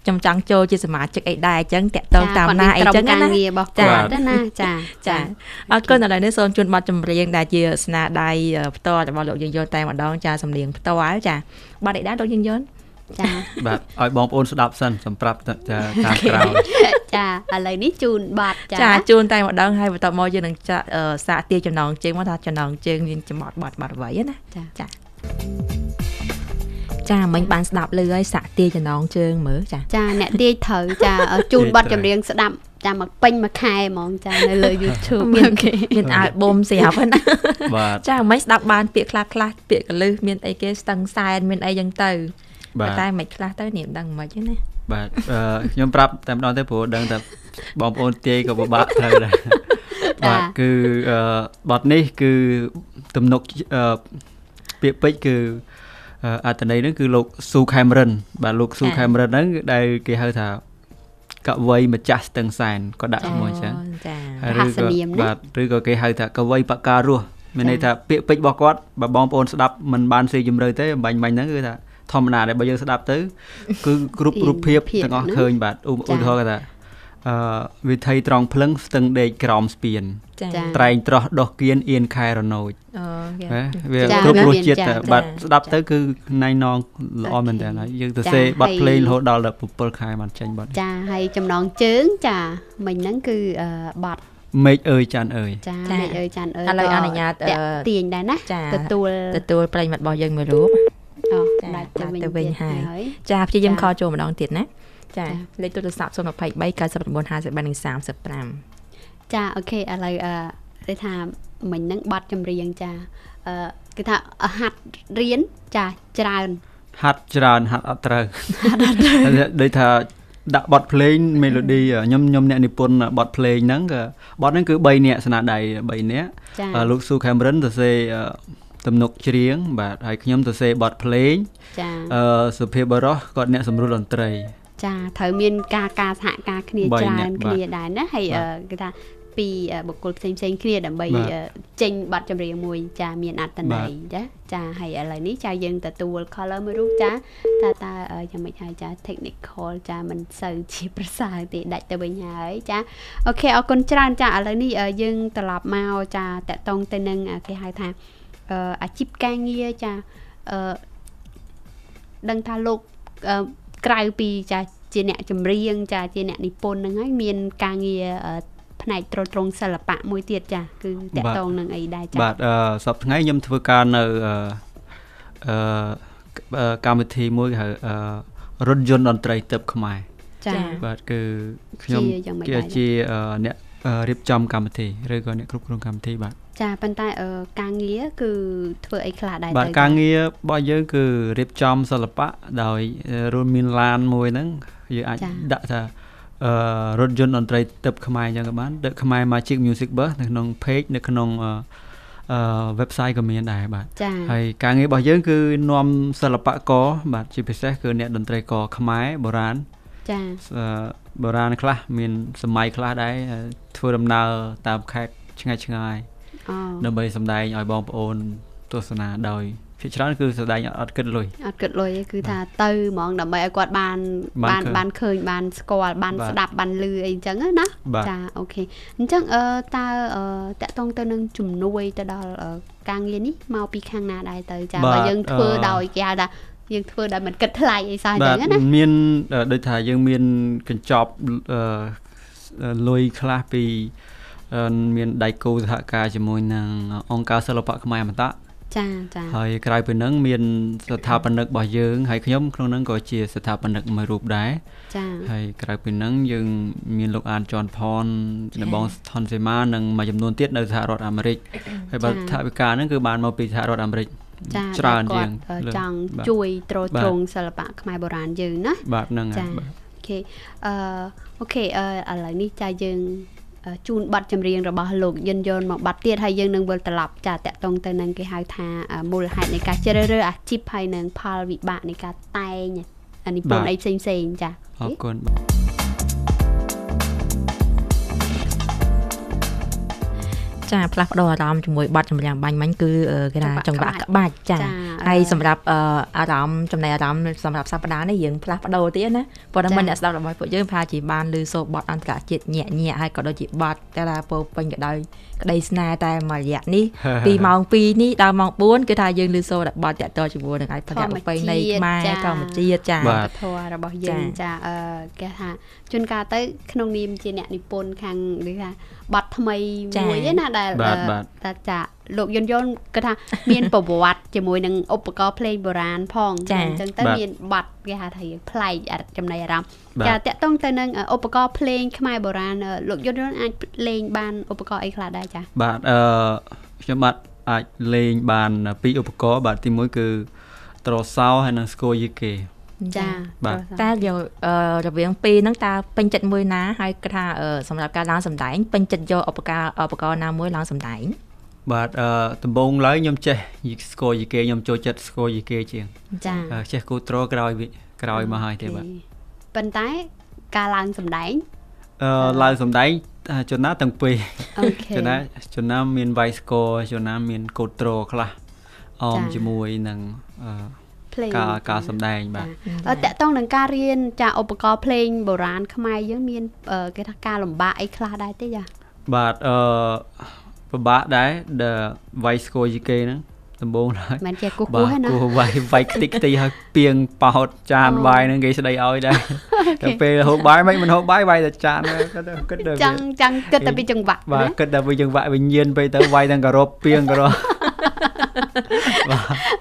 ខ្ញុំចង់ចូលជាសមាជិកអីដែរអញ្ចឹងតាក់ទងតាមណាអីចឹងណាងាររបស់គាត់ណាចាអរគុណឥឡូវនេះសូមជូនបទចម្រៀងដែលជាស្នាដៃផ្ទាល់របស់លោកយើងយន់តែម្ដងចាសំនៀងផ្ទាល់ចាបទអីដែរលោកយើងយន់ចាបាទឲ្យបងប្អូនស្ដាប់សិនសម្រាប់ចាតាមក្រោយចាឥឡូវនេះជូនបទចាជូនតែម្ដងហើយបន្ទាប់មកយើងនឹងសាកទាយចំណងជើងមកថាចំណងជើងមានចំបទអ្វីណាចាមិញបានស្ដាប់លឺហើយសាក់ទាយចំណងជើងមើលចាអ្នកទាយត្រូវចាជូនបទចម្រៀងស្ដាប់ចាំមកពេញមួយខែហ្មងចានៅលើ YouTube មានអាល់ប៊ុមស្រាប់ហ្នឹងចាមិនស្ដាប់បានពាក្យខ្លះពាក្យកលឹះមានអីគេស្ទឹងសែនមានអីចឹងទៅតែមិនខ្លះទៅនាមដឹងមិនទេណាបាទខ្ញុំប្រាប់តែម្ដងទៅព្រោះដឹងតែបងប្អូនទាយក៏ពិបាកត្រូវដែរបាទគឺបទនេះគឺទំនុកពាក្យពេចន៍គឺអត្ថន័យហ្នឹងគឺលោកស៊ូខេមរិនបាទលោកស៊ូខេមរិនហ្នឹងដែលគេហៅថាកវីម្ចាស់ស្ទឹងសែនក៏ដាក់ជាមួយចឹងឬក៏គេហៅថាកវីបការរស់មានន័យថាពាក្យពេចន៍របស់គាត់បើបងប្អូនស្ដាប់មិនបានស៊ីជម្រៅទេបាញ់ហ្នឹងគឺថាធម្មតាដែរបើយើងស្ដាប់ទៅគឺគ្រប់រូបភាពទាំងអស់ឃើញបាទឧទាហរណ៍ថាវិធីត្រង់ភ្លឹងស្ទឹងដេកក្រោមស្ពានត្រែងត្រោះដោះគៀនអៀនខែរណូចវាគ្រប់រសជាតិបាទស្ដាប់ទៅគឺណៃណងល្អមែនតើហើយយើងទៅសេបទភ្លេងរហូតដល់7ខែបានចេញបទចាហើយចំណងជើងចាមិញហ្នឹងគឺបទមេឃអើយចាន់អើយចាមេឃអើយចាន់អើយឥឡូវអនុញ្ញាតទាញដែរណាទទួលប្រិយមិត្តរបស់យើងមួយរូបដាច់ទៅវិញហើយចាព្យាយាមខលចូលម្ដងទៀតណាចាលេខទូរស័ព្ទ023 99 5335ចាអូខេឥឡូវគេថាមិញហ្នឹងប័ណ្ណចម្រៀងចាគេថាហាត់រៀនចាច្រើនហាត់អត់ត្រូវដូចថាដាក់បទភ្លេងមេឡូឌីខ្ញុំអ្នកនិពន្ធបទភ្លេងហ្នឹងក៏បទហ្នឹងគឺ3នាក់ស្នាដៃ3នាក់លោកស៊ូខេមរិនទៅសេទំនុកច្រៀងបាទហើយខ្ញុំទៅសេបទភ្លេងចាសុភាបរោះគាត់អ្នកសម្រួលតន្ត្រីចាត្រូវមានការសហការគ្នាច្រើនគ្នាដែរណាហើយគេថាពីបុគ្គលផ្សេងគ្នាដើម្បីចេញបទចម្រៀងមួយចាមានអត្ថន័យចាហើយឥឡូវនេះចាយើងទទួល color មួយរូបចាតើយ៉ាងម៉េចហើយចា technical ចាមិនសូវជាប្រសើរទេដាច់ទៅវិញហើយចាអូខេអរគុណច្រើនចាឥឡូវនេះយើងត្រឡប់មកចាតកតងទៅនឹងគេហៅថាអាជីពការងារចាដឹងថាលោកក្រៅពីចាជាអ្នកចម្រៀងចាជាអ្នកនិពន្ធហ្នឹងហើយមានការងារផ្នែកទ្រទ្រង់សិល្បៈមួយទៀតចាគឺតកតងនឹងអីដែរចាបាទសប្តាហ៍ថ្ងៃខ្ញុំធ្វើការនៅកម្មវិធីមួយហៅរថយន្តតន្ត្រីទឹកខ្មែរចាបាទគឺខ្ញុំជាអ្នករៀបចំកម្មវិធីឬក៏អ្នកគ្រប់គ្រងកម្មវិធីបាទចាប៉ុន្តែការងារគឺធ្វើអីខ្លះដែរបាទការងាររបស់យើងគឺរៀបចំសិល្បៈដោយរួមមានឡានមួយហ្នឹងយើងអាចដាក់ថារថយន្តតន្ត្រីទឹកខ្មែរអញ្ចឹងក៏បានទឹកខ្មែរ Magic Music Bus នៅក្នុង page នៅក្នុង website ក៏មានដែរបាទហើយការងាររបស់យើងគឺនាំសិល្បករបាទជាពិសេសគឺអ្នកតន្ត្រីករខ្មែរបុរាណចាបុរាណខ្លះមានសម័យខ្លះដែរធ្វើដំណើរតាមខេត្តឆ្ងាយដើម្បីសម្ដែងឲ្យបងប្អូនទស្សនាដោយភាគច្រើនគឺសម្ដែងអត់គិតលុយគឺថាទៅហ្មងដើម្បីឲ្យគាត់បានឃើញបានស្គាល់បានស្ដាប់បានឮអីចឹងណាចាអូខេអញ្ចឹងតើតកតងទៅនឹងជំនួយទៅដល់ការងារនេះមកពីខាងណាដែរទៅចាបើយើងធ្វើដោយគេហៅថាយើងធ្វើដោយមិនគិតថ្លៃអីសោះអញ្ចឹងណាមានដូចថាយើងមានកញ្ចប់លុយខ្លះពីមានដៃគូសហការជាមួយនឹងអង្គការសិល្បៈខ្មែរអមតៈចាហើយក្រៅពីហ្នឹងមានស្ថាបនិករបស់យើងហើយខ្ញុំក្នុងហ្នឹងក៏ជាស្ថាបនិកមួយរូបដែរចាហើយក្រៅពីហ្នឹងយើងមានលោកអានជាន់ផនអ្នកបងថនសេម៉ានិងមួយចំនួនទៀតនៅសហរដ្ឋអាមេរិកហើយបើថវិកាហ្នឹងគឺបានមកពីសហរដ្ឋអាមេរិកច្រើនជាងចង់ជួយទ្រទ្រង់សិល្បៈខ្មែរបុរាណយើងណាបាទហ្នឹងចាអូខេអូខេឥឡូវនេះចាយើង ជូនប័ណ្ណចម្រៀងរបស់លោកយិនយនមកប័ណ្ណទៀតហើយយើងនឹងវិលត្រឡប់ចាតាក់ទងទៅនឹងគេហៅថាមូលហេតុនៃការជ្រើសរើសអាជីពហើយនឹងផលវិបាកនៃការតែងនិពន្ធអីផ្សេងចាអរគុណចាផ្លាស់ប្ដូរអារម្មណ៍ជាមួយបទចម្រៀងបាញ់មិញគឺគេថាចង្វាក់ក្បាច់ចាហើយសម្រាប់អារម្មណ៍ចំណេះអារម្មណ៍សម្រាប់សប្តាហ៍នេះយើងផ្លាស់ប្ដូរទៀតណាប៉ុន្តែមិនអ្នកស្ដាប់របស់ពួកយើងថាជាបានឮសូរបទអន្តរជាតិញាក់ហើយក៏ដូចជាបទតែថាពោពេញក៏ដោយក្តីស្នេហ៍តែមួយរយៈនេះពីម៉ោង 2 នេះដល់ម៉ោង 4 គឺថាយើងឮសូរបទតាក់ទងជាមួយនឹងឯកផលិតប្រពៃណីខ្មែរធម្មជាតិចាវប្បធម៌របស់យើងចាគេថាជួនកាលទៅក្នុងនាមជាអ្នកនិពន្ធខាងគេថាបទថ្មីមួយណាដែលចាលោកយន្តគាត់ថាមានប្រវត្តិជាមួយនឹងឧបករណ៍ភ្លេងបុរាណផងអញ្ចឹងទៅមានបទគេហៅថាប្លែកចំណៃអារម្មណ៍ចាតាក់ទងទៅនឹងឧបករណ៍ភ្លេងខ្មែរបុរាណលោកយន្តអាចលេងបានឧបករណ៍អីខ្លះដែរចាបាទខ្ញុំបាទអាចលេងបានពីរឧបករណ៍បាទទី1គឺត្រសោហើយនិងស្គរយីគេចាតែយករវាងពីរហ្នឹងតើពេញចិត្តមួយណាហើយគាត់ថាសម្រាប់ការឡើងសម្ដែងពេញចិត្តយកឧបករណ៍ណាមួយឡើងសម្ដែងបាទដំបូងឡើយខ្ញុំចេះស្គរយីគេខ្ញុំចូលចិត្តស្គរយីគេជាងចាចេះគូត្រក្រោយមកហើយទេបាទប៉ុន្តែការឡើងសម្ដែងឡើងសម្ដែងជនណាទាំងពីរជនណាមានវាយស្គរជនណាមានគូត្រខ្លះអមជាមួយនឹងការសម្ដែងបាទតកតងនឹងការរៀនចាឧបករណ៍ភ្លេងបុរាណខ្មែរយើងមានគេថាការលំបាកអីខ្លះដែរទេចាបាទពិបាកដែរដែលវាយស្គរយីគេហ្នឹងដំបូងឡើយមិនចេះគូហ្នឹងណាគូវាយខ្ទេចខ្ទីហើយពីងប៉ោតចានបាយហ្នឹងគេស្ដីឲ្យដែរតែពេលហូបបាយមិនហូបបាយវាយតែចានគិតចឹងគិតតែពីចង្វាក់បាទគិតតែពីចង្វាក់វិញ្ញាណទៅវាយទាំងការ៉ូបពីងការ៉ូ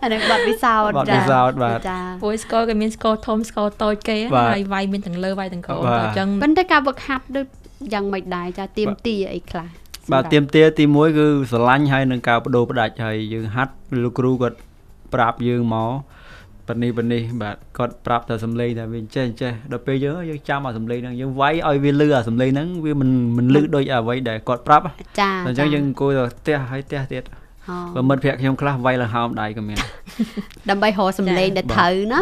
អានេះបាត់ពិសោធន៍បាទពួកស្គរគេមានស្គរធំស្គរតូចគេហើយវាយមានទាំងលើវាយទាំងក្រោមអញ្ចឹងប៉ុន្តែការវឹកហាត់ដូចយ៉ាងម៉េចដែរចាទៀមទាអីខ្លះបាទទៀមទាទី1គឺស្រឡាញ់ហើយនឹងការបដូរផ្ដាច់ហើយយើងហាត់លោកគ្រូគាត់ប្រាប់យើងមកប៉នេះបាទគាត់ប្រាប់តែសំឡេងតែវាចេះដល់ពេលយើងចាំអាសំឡេងហ្នឹងយើងវាយឲ្យវាលឺអាសំឡេងហ្នឹងវាមិនលឺដូចអ្វីដែលគាត់ប្រាប់ចាអញ្ចឹងយើងអង្គុយទៅផ្ទះហើយផ្ទះទៀតបើមិត្តភក្តិខ្ញុំខ្លះវាយឡើងហើមដៃក៏មានដើម្បីរកសំឡេងដែលត្រូវណា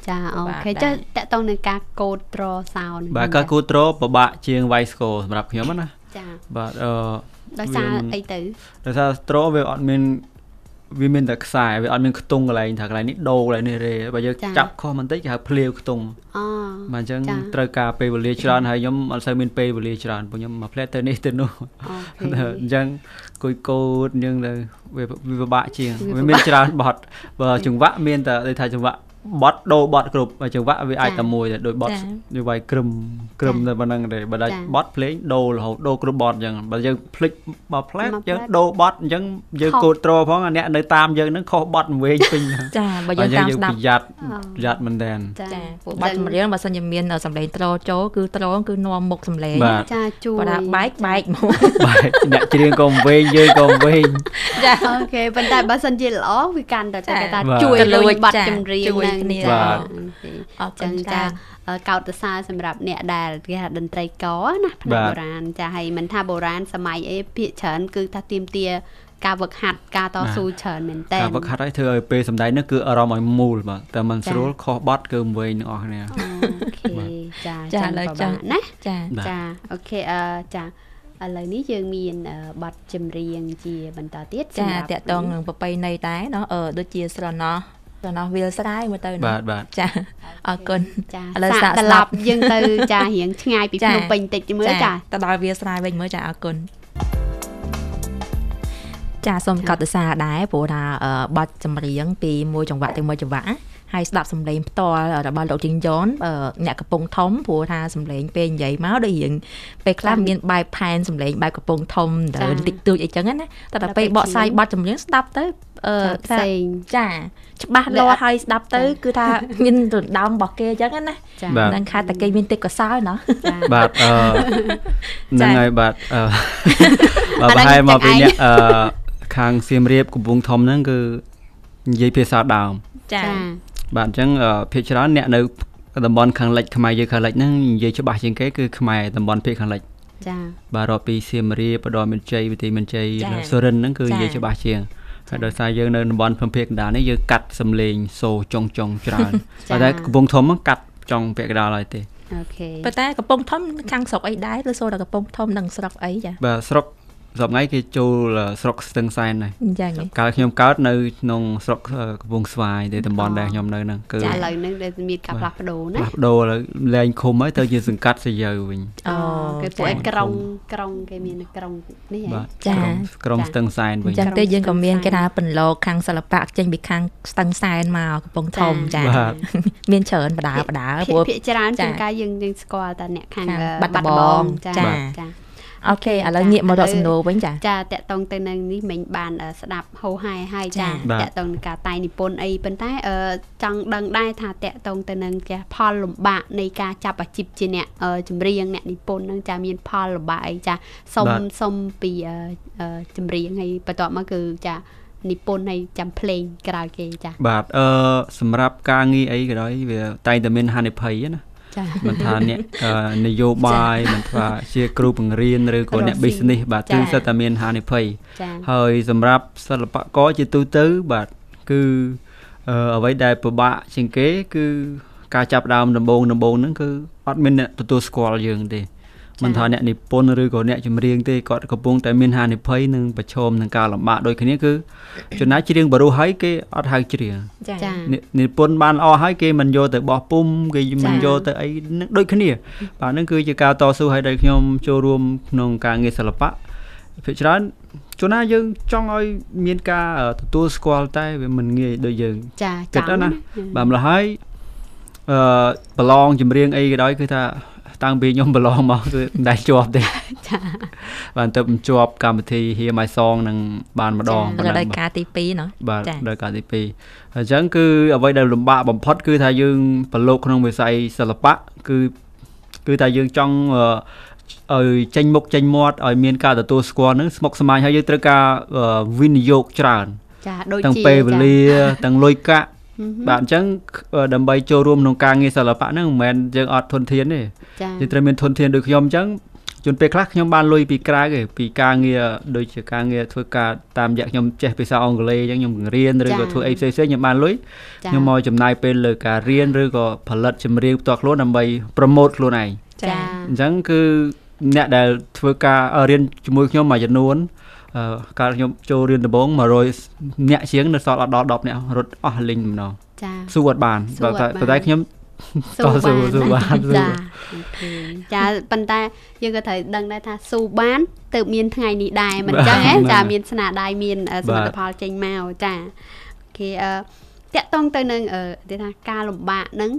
ចាអូខេចុះតកតងនឹងការកូតត្រសោនបាទការកូតត្រពិបាកជាងវាយស្គរសម្រាប់ខ្ញុំណាចាបាទដោយសារអីទៅដោយសារត្រវាអត់មានតែខ្សែវាអត់មានខ្ទង់កន្លែងថាកន្លែងនេះដូរកន្លែងនេះរេបើយើងចាប់ខុសបន្តិចគេហៅភ្លាវខ្ទង់បាទអញ្ចឹងត្រូវការពេលវេលាច្រើនហើយខ្ញុំអត់សូវមានពេលវេលាច្រើនព្រោះខ្ញុំមកផ្លែទៅនេះទៅនោះអញ្ចឹងគួយកូតអញ្ចឹងទៅវាពិបាកជាងវាមានច្រើនបត់បើចង្វាក់មានតែដូចថាចង្វាក់បត់ដូរបត់គ្រប់ចង្វាក់វាអាចតែមួយតែដូចបត់វាវាយក្រឹមតែប៉ុណ្្នឹងទេបើដាច់បត់ភ្លេងដូររហូតដូរគ្រប់បត់អញ្ចឹងបើយើងភ្លេចបត់ផ្លែយើងដូរបត់អញ្ចឹងយើងកូតត្រផងអ្នកនៅតាមយើងហ្នឹងខុសបត់វែងពេញចាបើយើងតាមស្ដាប់ប្រយ័ត្នមែនតើចាពួកបត់ចម្រៀងបើសិនជាមានសម្លេងត្រចូលគឺនាំមុខសម្លេងចាជួបើថាបែកមកបែកអ្នកច្រៀងក៏វែងយើងក៏វែងចាអូខេប៉ុន្តែបើសិនជាល្អវាកាន់តែគេថាជួយលុយបត់ចម្រៀងហ្នឹងគ្នាអរគុណចាកោតសរសម្រាប់អ្នកដែលគេថាតន្ត្រីករណាផ្នែកបុរាណចាហើយមិនថាបុរាណសម័យអីភាគច្រើនគឺថាទៀមទាការវឹកហាត់ការតស៊ូច្រើនមែនតើការវឹកហាត់ឲ្យធ្វើឲ្យពេលសម្ដែងនោះគឺអារម្មណ៍ឲ្យមូលបាទតែមិនស្រួលខុសបត់គឺវែងទាំងអស់គ្នាអូខេចាឥឡូវចឹងណាចាអូខេចាឥឡូវនេះយើងមានបទចម្រៀងជាបន្តទៀតចាតកតងនឹងប្រពៃណីដែរเนาะដូចជាស្រណោះវាលស្រែមើលទៅបាទចាអរគុណចាឥឡូវសាកត្រឡប់យើងទៅចារៀងឆ្ងាយពីភ្នំពេញតិចមើលចាទៅដល់វាលស្រែវិញមើលចាអរគុណចាសូមកត់ទសាដែរព្រោះថាបទចម្រៀងពីមួយចង្វាក់ទៅមួយចង្វាក់ហើយស្ដាប់សំឡេងផ្ទាល់របស់លោកជីងយ៉នអ្នកកំពុងធំព្រោះថាសំឡេងពេលនិយាយមកដូចរៀងពេលខ្លះមានបែបផែនសំឡេងបែបកំពុងធំទៅតិចតួចអីចឹងណាតែដល់ពេលបកស្រាយបទចម្រៀងស្ដាប់ទៅផ្សេងចាច្បាស់លាស់ហើយស្ដាប់ទៅគឺថាមានរំដំរបស់គេអញ្ចឹងណានឹងខែតែគេមានទេពកោសល្យណាបាទហ្នឹងហើយបាទបើប្រហែលមកពីអ្នកខាងសៀមរាបកំពង់ធំហ្នឹងគឺនិយាយភាសាដើមចាបាទអញ្ចឹងភាគច្រើនអ្នកនៅតំបន់ខាងលិចខ្មែរយើងខាងលិចហ្នឹងនិយាយច្បាស់ជាងគេគឺខ្មែរតំបន់ភាគខាងលិច ចា បាទរាប់ពីសៀមរាបបដរមានជ័យវិទីមានជ័យសុរិនហ្នឹងគឺនិយាយច្បាស់ជាងហើយដោយសារយើងនៅតំបន់ភ្នំពេញកណ្ដាលនេះយើងកាត់សំឡេងសូចុងច្រើនប៉ុន្តែកំពង់ធំកាត់ចុងពាក់កណ្ដាលហើយទេអូខេ ប៉ុន្តែកំពង់ធំខាងស្រុកអីដែរឬសូតែកំពង់ធំនឹងស្រុកអីចាបាទស្រុកសប្ងៃគេចូលស្រុកស្ទឹងសែនដែរចាកាលខ្ញុំកើតនៅក្នុងស្រុកកំពង់ស្វាយទេតំបន់ដែលខ្ញុំនៅហ្នឹងគឺចាឥឡូវហ្នឹងដែលមានការផ្លាស់ប្ដូរណាផ្លាស់ប្ដូរឥឡូវលែងឃុំហើយទៅជាសង្កាត់សយើវិញគេពួកឯងក្រុងគេមានក្រុងនេះហ៎ចាក្រុងស្ទឹងសែនវិញចឹងទេយើងក៏មានគេថាបន្លកខាងសិល្បៈចេញពីខាងស្ទឹងសែនមកកំពង់ធំចាមានច្រើនបដាពួកភាគច្រើនជាងកាយយើងស្គាល់តែអ្នកខាងបាត់ដំបងចាអូខេឥឡូវងាកមករកសំណួរវិញចាតាក់តងទៅនឹងនេះមិញបានស្ដាប់ហូហែហើយចាតាក់តងនឹងការតែងនិពន្ធអីប៉ុន្តែចង់ដឹងដែរថាតាក់តងទៅនឹងចាផលលំបាកនៃការចាប់អាជីពជាអ្នកចម្រៀងអ្នកនិពន្ធហ្នឹងចាមានផលលំបាកអីចាសុំពីចម្រៀងហើយបន្ទាប់មកគឺចានិពន្ធហើយចាំភ្លេងក្រោយគេចាបាទសម្រាប់ការងារអីក៏ដោយវាតែងតែមានហានិភ័យណាមិនថាអ្នកនយោបាយមិនថាជាគ្រូបង្រៀនឬក៏អ្នក business បាទគឺសិតតែមានហានិភ័យហើយសម្រាប់សិល្បករជាទូទៅបាទគឺអ្វីដែលពិបាកជាងគេគឺការចាប់ដើមដំបូងហ្នឹងគឺអត់មានអ្នកទទួលស្គាល់យើងទេមិនថាអ្នកនិពន្ធឬក៏អ្នកចម្រៀងទេគាត់កំពុងតែមានហានិភ័យនិងប្រឈមនឹងការលំបាកដូចគ្នាគឺចំណាយច្រៀងបរុសហើយគេអត់ហៅច្រៀងចានិពន្ធបានល្អហើយគេមិនយកទៅបោះពុំគេមិនយកទៅអីដូចគ្នាបាទហ្នឹងគឺជាការតស៊ូហើយដែលខ្ញុំចូលរួមក្នុងការងារសិល្បៈភាគច្រើនជួនណាយើងចង់ឲ្យមានការទទួលស្គាល់តែវាមិនងាយដូចយើងគិតណាបាទម្ល៉េះហើយប្រឡងចម្រៀងអីក៏ដោយគឺថាតាំងពីខ្ញុំប្រឡងមកគឺមិនដែលជាប់ទេចាបាទទៅបញ្ជាប់កម្មវិធី Hear My Song នឹងបានម្ដងដល់ការទី2ណាបាទដល់ការទី2អញ្ចឹងគឺអ្វីដែលលំបាកបំផុតគឺថាយើងប្រឡូកក្នុងវិស័យសិល្បៈគឺថាយើងចង់ឲ្យចេញមុខចេញមាត់ឲ្យមានការទទួលស្គាល់នឹងស្មុគស្មាញហើយយើងត្រូវការវិនិយោគច្រើនចាដូចជាទាំងពេលវេលាទាំងលុយកាក់បាទអញ្ចឹងដើម្បីចូលរួមក្នុងការងារសិល្បៈហ្នឹងមិនមែនយើងអត់ធនធានទេយើងត្រូវមានធនធានដូចខ្ញុំអញ្ចឹងជួនពេលខ្លះខ្ញុំបានលុយពីក្រៅទេពីការងារដូចជាការងារធ្វើការតាមរយៈខ្ញុំចេះភាសាអង់គ្លេសអញ្ចឹងខ្ញុំរៀនឬក៏ធ្វើអីផ្សេងៗខ្ញុំបានលុយខ្ញុំមកចំណាយពេលលើការរៀនឬក៏ផលិតចម្រៀងផ្ទាល់ខ្លួនដើម្បីប្រម៉ូទខ្លួនឯងចាអញ្ចឹងគឺអ្នកដែលធ្វើការរៀនជាមួយខ្ញុំមួយចំនួនកាលខ្ញុំចូលរៀនដំបូង100អ្នកជាងនៅសល់អត់ដល់10អ្នករត់អស់លីងម្ដងចាស៊ូអត់បានតែខ្ញុំតស៊ូបានចាប៉ុន្តែយើងក៏ត្រូវដឹងដែរថាស៊ូបានទើបមានថ្ងៃនេះដែរមិនចឹងហ៎ចាមានស្នាដៃមានសមិទ្ធផលចេញមកចាគេតាក់ទងទៅនឹងគេថាការលំបាកហ្នឹង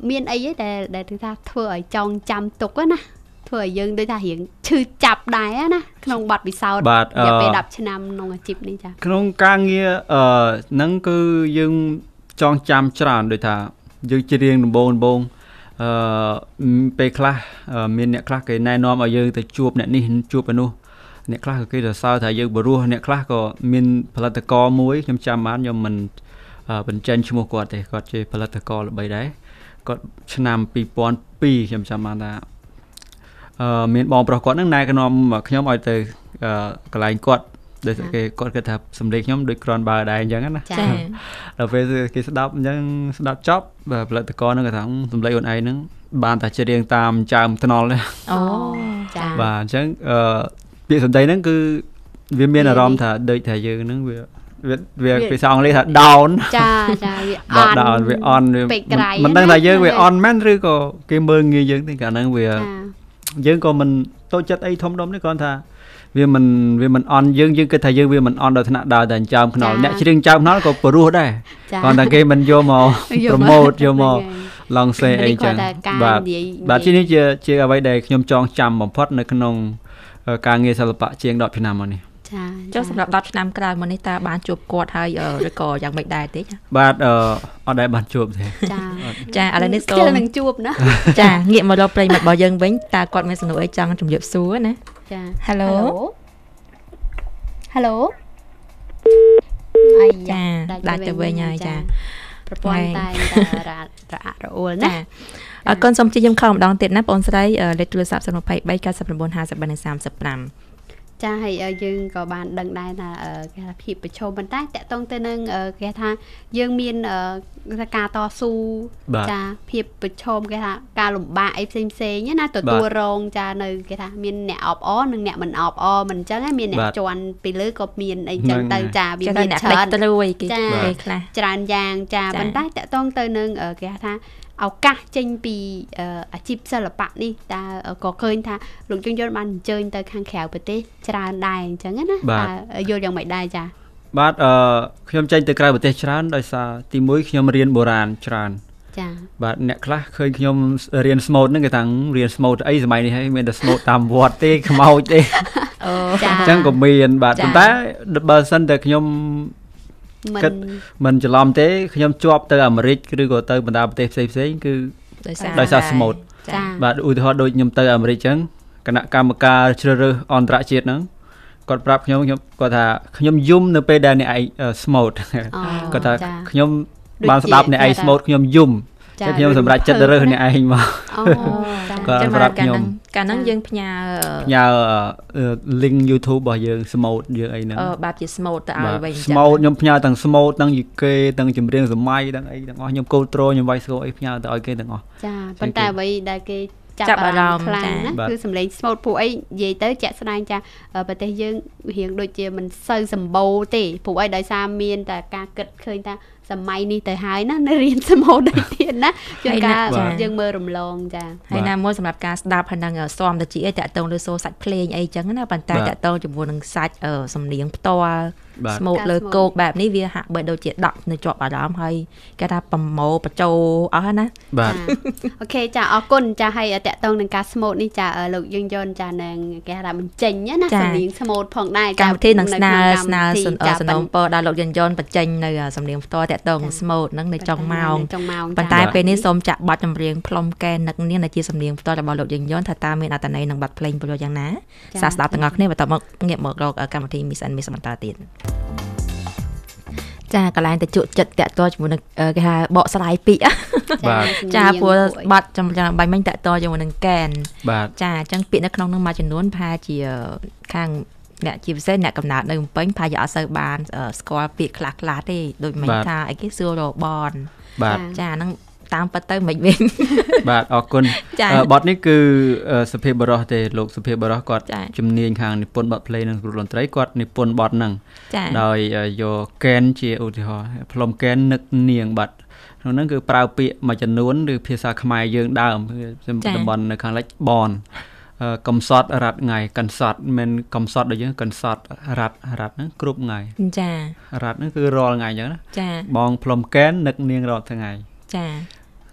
មានអីទេដែលថាធ្វើឲ្យចងចាំទុកណាធ្វើឲ្យយើងដូចថារៀងឈឺចាប់ដែរណាក្នុងបទពិសោធន៍រយៈពេល10ឆ្នាំក្នុងអាជីពនេះចាក្នុងការងារហ្នឹងគឺយើងចងចាំច្រើនដូចថាយើងច្រៀងដំបូងពេលខ្លះមានអ្នកខ្លះគេណែនាំឲ្យយើងទៅជួបអ្នកនេះជួបឯនោះអ្នកខ្លះគេសរសើរថាយើងបរោះអ្នកខ្លះក៏មានផលិតករមួយខ្ញុំចាំបានខ្ញុំមិនបញ្ចេញឈ្មោះគាត់ទេគាត់ជាផលិតករល្បីដែរគាត់ឆ្នាំ2002ខ្ញុំចាំបានថាមានបងប្រុសគាត់ហ្នឹងណែនាំខ្ញុំឲ្យទៅកន្លែងគាត់ដូចគេគាត់គិតថាសំឡេងខ្ញុំដូចក្រាន់បើដែរអញ្ចឹងណាចាដល់ពេលគេស្ដាប់អញ្ចឹងស្ដាប់ចប់ផលិតករហ្នឹងគេថាសំឡេងអូនឯងហ្នឹងបានតែច្រៀងតាមចើមថ្នល់ទេអូចាបាទអញ្ចឹងពាក្យសម្ដីហ្នឹងគឺវាមានអារម្មណ៍ថាដូចថាយើងហ្នឹងវាភាសាអង់គ្លេសថា down ចាវាអន់មិនដឹងថាយើងវាអន់មែនឬក៏គេមើលងាយយើងទេកាលហ្នឹងវាយើងក៏មិនតូចចិត្តអីធំដុំទេគ្រាន់ថាវាមិនអន់យើងគិតថាយើងវាមិនអន់ដល់ថ្នាក់ដើរតែចើមខ្នល់អ្នកច្រៀងចើមខ្នល់ក៏ព្រោះដែរគ្រាន់តែគេមិនយកមកប្រម៉ូទយកមកឡងសេអីចឹងបាទជានេះជាអ្វីដែលខ្ញុំចងចាំបំផុតនៅក្នុងការងារសិល្បៈជាង10ឆ្នាំមកនេះចាចុះសម្រាប់10ឆ្នាំក្រោយមកនេះតើបានជួបគាត់ហើយឬក៏យ៉ាងម៉េចដែរទេចាបាទអត់ដែរបានជួបទេចាឥឡូវនេះសូមនឹងជួបណាចាងាកមករកប្រិយមិត្តរបស់យើងវិញតើគាត់មានសំណួរអីចង់ជម្រាបសួរណាចា Hello អាយចាដាច់ទៅវិញហើយចា ប្រព័ន្ធតែរ៉ារអួលណាអរគុណសូមជម្រាបខំម្ដងទៀតណាបងស្រីលេខទូរស័ព្ទ023 99 50 ចាហើយយើងក៏បានដឹងដែរថាគេថាភាពប្រឈមប៉ុន្តែតកតងទៅនឹងគេថាយើងមានការតស៊ូចាភាពប្រឈមគេថាការលំបាកអីផ្សេងណាទទួលរងចានៅគេថាមានអ្នកអបអរនិងអ្នកមិនអបអរមិនអញ្ចឹងមានអ្នកជន់ពីលើក៏មានអីចឹងទៅចាវាមានច្រើនគេខ្លះច្រើនយ៉ាងចាប៉ុន្តែតកតងទៅនឹងគេថាឱកាសចេញពីអាជីពសិល្បៈនេះតើក៏ឃើញថាលោកយើងយល់បានអញ្ជើញទៅខាងក្រៅប្រទេសច្រើនដែរអញ្ចឹងណាតើយល់យ៉ាងម៉េចដែរចាបាទខ្ញុំចេញទៅក្រៅប្រទេសច្រើនដោយសារទី1ខ្ញុំរៀនបុរាណច្រើនចាបាទអ្នកខ្លះឃើញខ្ញុំរៀនស្មូតហ្នឹងគេថារៀនស្មូតអីសម័យនេះហើយមានតែស្មូតតាមវត្តទេខ្មោចទេចាអញ្ចឹងក៏មានបាទប៉ុន្តែបើសិនតែខ្ញុំគិតមិនច្រឡំទេខ្ញុំជាប់ទៅអាមេរិកឬក៏ទៅបណ្ដាប្រទេសផ្សេងគឺដោយសារស្មូតបាទឧទាហរណ៍ដូចខ្ញុំទៅអាមេរិកអញ្ចឹងគណៈកម្មការជ្រើសរើសអន្តរជាតិហ្នឹងគាត់ប្រាប់ខ្ញុំគាត់ថាខ្ញុំយំនៅពេលដែលអ្នកឯងស្មូតគាត់ថាខ្ញុំបានស្ដាប់អ្នកឯងស្មូតខ្ញុំយំតែខ្ញុំសម្រេចចិត្តរើសអ្នកឯងមកគាត់ប្រាប់ខ្ញុំកាលហ្នឹងយើងផ្ញើ link YouTube របស់យើង Smooth យើងអីហ្នឹងបែបជា Smooth ទៅឲ្យវិញចា Smooth ខ្ញុំផ្ញើទាំង Smooth ទាំងយីគេទាំងចម្រៀងសម័យទាំងអីទាំងអស់ខ្ញុំ control ខ្ញុំ voice call អីផ្ញើទៅឲ្យគេទាំងអស់ចាប៉ុន្តែអ្វីដែលគេចាប់អារម្មណ៍ខ្លាំងណាគឺសម្លេង Smooth ពួកអីនិយាយទៅជាក់ស្ដែងចាប្រទេសយើងរៀងដូចជាមិនសូវសម្បូរទេពួកអីដោយសារមានតែការគិតឃើញថាសម័យនេះទៅហើយណានៅរៀនស្មូតដូចទៀតណាជួនកាលយើងមើលរំលងចាហើយណាមួយសម្រាប់ការស្ដាប់ហ្នឹងស៊ាំទៅជាតាក់ទងលើសូរសាច់ភ្លេងអីចឹងណាប៉ុន្តែតាក់ទងជាមួយនឹងសាច់សំនៀងផ្ទាល់ស្មូតលើគោកបែបនេះវាហាក់បីដូចជាដកនៅជាប់អារម្មណ៍ហើយគេថាប្រម៉ូបញ្ចូលអស់ណាបាទអូខេចាអរគុណចាហើយតាក់ទងនឹងការស្មូតនេះចាលោកយើងយន់ចានឹងគេថាបញ្ចេញណាសំនៀងស្មូតផងដែរកម្មវិធីនឹងស្នើសំណូមពរដល់លោកយើងយន់បញ្ចេញនៅសំនៀងផ្ទាល់តាក់ទងស្មូតហ្នឹងនៅចុងម៉ោងប៉ុន្តែពេលនេះសូមចាក់បទចម្រៀងផ្លុំកែននឹកនាងដែលជាសំនៀងផ្ទាល់របស់លោកយើងយន់ថាតើមានអត្ថន័យនឹងបទភ្លេងប្រយោជន៍យ៉ាងណាសាស្ដាប់ទាំងអស់គ្នាបន្តមកងាកមករកកម្មវិធី Miss and Miss បន្តទៀតចាកន្លែងទៅជក់ចិត្តតាក់ទងជាមួយនឹងគេថាបកស្រាយពីបាទចាព្រោះបាត់ចំបាញ់មិញតាក់ទងជាមួយនឹងកែនបាទចាអញ្ចឹងពាក្យនៅក្នុងនោះមួយចំនួនផាជាខាងអ្នកជាពិសេសអ្នកកំណើតនៅភ្នំពេញផាជាអត់សូវបានស្គាល់ពាក្យខ្លះទេដូចមិញថាអីគេសួររបនចាហ្នឹងតាមពិតទៅមិនវិញបាទអរគុណបទនេះគឺសុភាពបរោះទេលោកសុភាពបរោះគាត់ជំនាញខាងនិពន្ធបទភ្លេងនិងគ្រូតន្ត្រីគាត់និពន្ធបទហ្នឹងដោយយកកែនជាឧទាហរណ៍ផ្លុំកែននឹកនាងបាទក្នុងហ្នឹងគឺប្រើពាក្យមួយចំនួនឬភាសាខ្មែរយើងដើមតំបន់នៅខាងលិចបនកំសត់រ៉ាត់ថ្ងៃកំសត់មិនកំសត់ដូចយើងកំសត់រ៉ាត់ហ្នឹងគ្រប់ថ្ងៃចារ៉ាត់ហ្នឹងគឺរាល់ថ្ងៃអញ្ចឹងណាចាបងផ្លុំកែននឹកនាងរាល់ថ្ងៃចា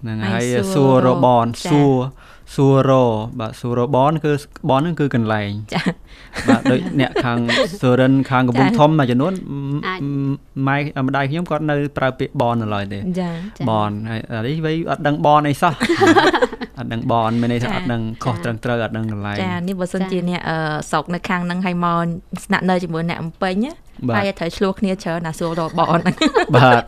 ហ្នឹងហើយសួររបនសួររបាទសួររបនគឺបនហ្នឹងគឺកន្លែងចាបាទដូចអ្នកខាងសូរិនខាងកំពង់ធំមួយចំនួនម៉ែម្ដាយខ្ញុំគាត់នៅប្រើពាក្យបននៅឡើយទេបនហើយនេះវិញអត់ដឹងបនអីសោះអត់ដឹងបនមានន័យថាអត់ដឹងខុសត្រឹមត្រូវអត់ដឹងកន្លែងចានេះបើសិនជាអ្នកស្រុកនៅខាងហ្នឹងហើយមកស្នាក់នៅជាមួយអ្នកអំពេញហើយត្រូវឆ្លោះគ្នាច្រើនណាសួររបនហ្នឹងបាទ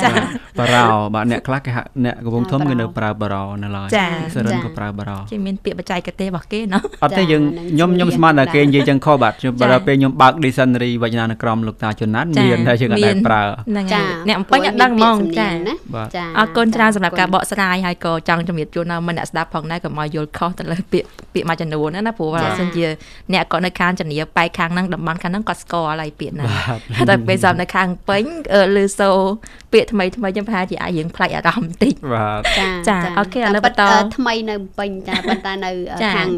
ចាបារោបាទអ្នកខ្លះគេអ្នកកំពុងធំគឺនៅប្រើបារោនៅឡើយសរិនក៏ប្រើបារោជាមានពាក្យបច្ចេកទេសរបស់គេណោះអត់ទេយើងខ្ញុំស្មានតែគេនិយាយចឹងខុសបាទបើពេលខ្ញុំបើក dictionary វចនានុក្រមលោកតាជុនណាតមានតែយើងអត់ដែរប្រើចាអ្នកអំពេញអត់ដឹងហ្មងចាអរគុណច្រើនសម្រាប់ការបកស្រាយហើយក៏ចង់ជំរាបជូនដល់អ្នកស្ដាប់ផងដែរកុំឲ្យយល់ខុសទៅលើពាក្យមួយចំនួនណាព្រោះបើសិនជាអ្នកក៏នៅខាងចនីបែកខាងហ្នឹងតំបន់ខាងហ្នឹងក៏ស្គាល់ហើយពាក្យហ្នឹងតែពេលសំនៅខាងពេញឬសូពាក្យថ្មីខ្ញុំប្រហែលជាអាចរៀងផ្លែកអារម្មណ៍បន្តិចបាទចាអូខេឥឡូវបន្តថ្មីនៅពេញចាប៉ុន្តែនៅខាង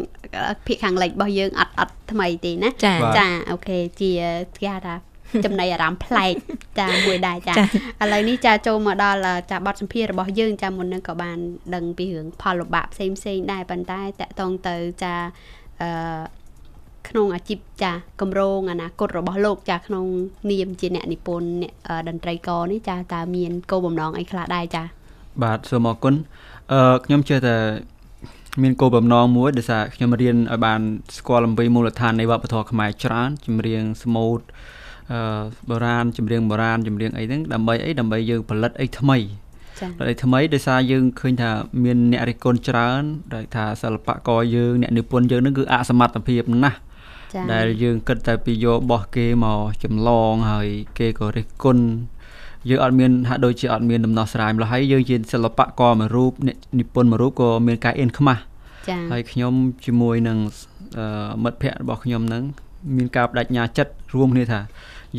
ភាគខាងលិចរបស់យើងអត់ថ្មីទេណាចាអូខេជាគេហៅថាចំណៃអារម្មណ៍ប្លែកចាមួយដែរចាឥឡូវនេះចាចូលមកដល់ចាបទសម្ភាសន៍របស់យើងចាមុននឹងក៏បានដឹងពីរឿងផលលំបាកផ្សេងដែរប៉ុន្តែតកតងទៅចាក្នុងអាជីពចាកម្រងអនាគតរបស់លោកចាក្នុងនាមជាអ្នកនិពន្ធអ្នកតន្ត្រីករនេះចាតើមានគោលបំណងអីខ្លះដែរចាបាទសូមអរគុណខ្ញុំជឿថាមានគោលបំណងមួយដែលថាខ្ញុំរៀនឲ្យបានស្គាល់អំពីមូលដ្ឋាននៃវប្បធម៌ខ្មែរច្រើនចម្រៀងស្មូត បុរាណចម្រៀងអីហ្នឹងដើម្បីយើងផលិតអីថ្មីថ្មីដោយសារយើងឃើញថាមានអ្នករិះគន់ច្រើនដែលថាសិល្បករយើងអ្នកនិពន្ធយើងហ្នឹងគឺអសមត្ថភាពណាស់ដែលយើងគិតតែពីយករបស់គេមកចម្លងហើយគេក៏រិះគន់យើងអត់មានហាក់ដូចជាអត់មានដំណោះស្រាយម្ល៉េះហើយយើងជាសិល្បករមួយរូបអ្នកនិពន្ធមួយរូបក៏មានការអៀនខ្មាស់ហើយខ្ញុំជាមួយនឹងមិត្តភ័ក្តិរបស់ខ្ញុំហ្នឹងមានការបដិញ្ញាចិត្តរួមគ្នាថា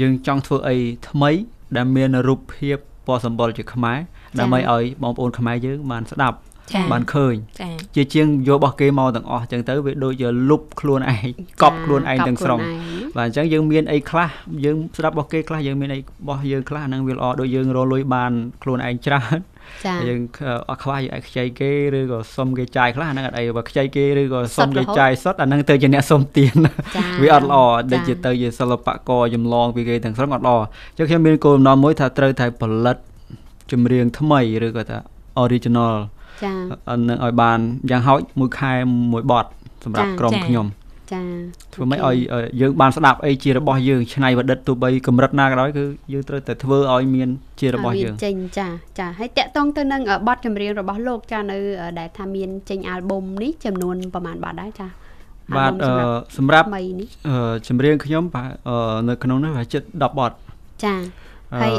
យើងចង់ធ្វើអីថ្មីដែលមានរូបភាពពណ៌សម្បុរជាខ្មែរដើម្បីឲ្យបងប្អូនខ្មែរយើងបានស្ដាប់បានឃើញជាជាងយករបស់គេមកទាំងអស់អញ្ចឹងទៅវាដូចជាលុបខ្លួនឯងកប់ខ្លួនឯងទាំងស្រុងបាទអញ្ចឹងយើងមានអីខ្លះយើងស្ដាប់របស់គេខ្លះយើងមានអីរបស់យើងខ្លះហ្នឹងវាល្អដូចយើងរលុយបានខ្លួនឯងច្រើនយើងអត់ខ្វះយើងឲ្យខ្ចីគេឬក៏សុំគេចាយខ្លះហ្នឹងអត់អីបើខ្ចីគេឬក៏សុំគេចាយសុទ្ធអាហ្នឹងទៅជាអ្នកសុំទានវាអត់ល្អដូចជាទៅជាសិល្បករចម្លងពីគេទាំងស្រុងអត់ល្អអញ្ចឹងខ្ញុំមានគោលបំណងមួយថាត្រូវតែផលិតចម្រៀងថ្មីឬក៏ថា original នឹងឲ្យបានយ៉ាងហោចមួយខែមួយបទសម្រាប់ក្រុមខ្ញុំធ្វើម៉េចឲ្យយើងបានស្ដាប់អីជារបស់យើងច្នៃប្រឌិតទោះបីកម្រិតណាក៏ដោយគឺយើងត្រូវតែធ្វើឲ្យមានជារបស់យើងចេញចាហើយតាក់ទងទៅនឹងបទចម្រៀងរបស់លោកចានៅដែលថាមានចេញអាល់ប៊ុមនេះចំនួនប្រហែលបទដែរចាបាទសម្រាប់ចម្រៀងខ្ញុំនៅក្នុងនោះវាជិត10បទចាហើយ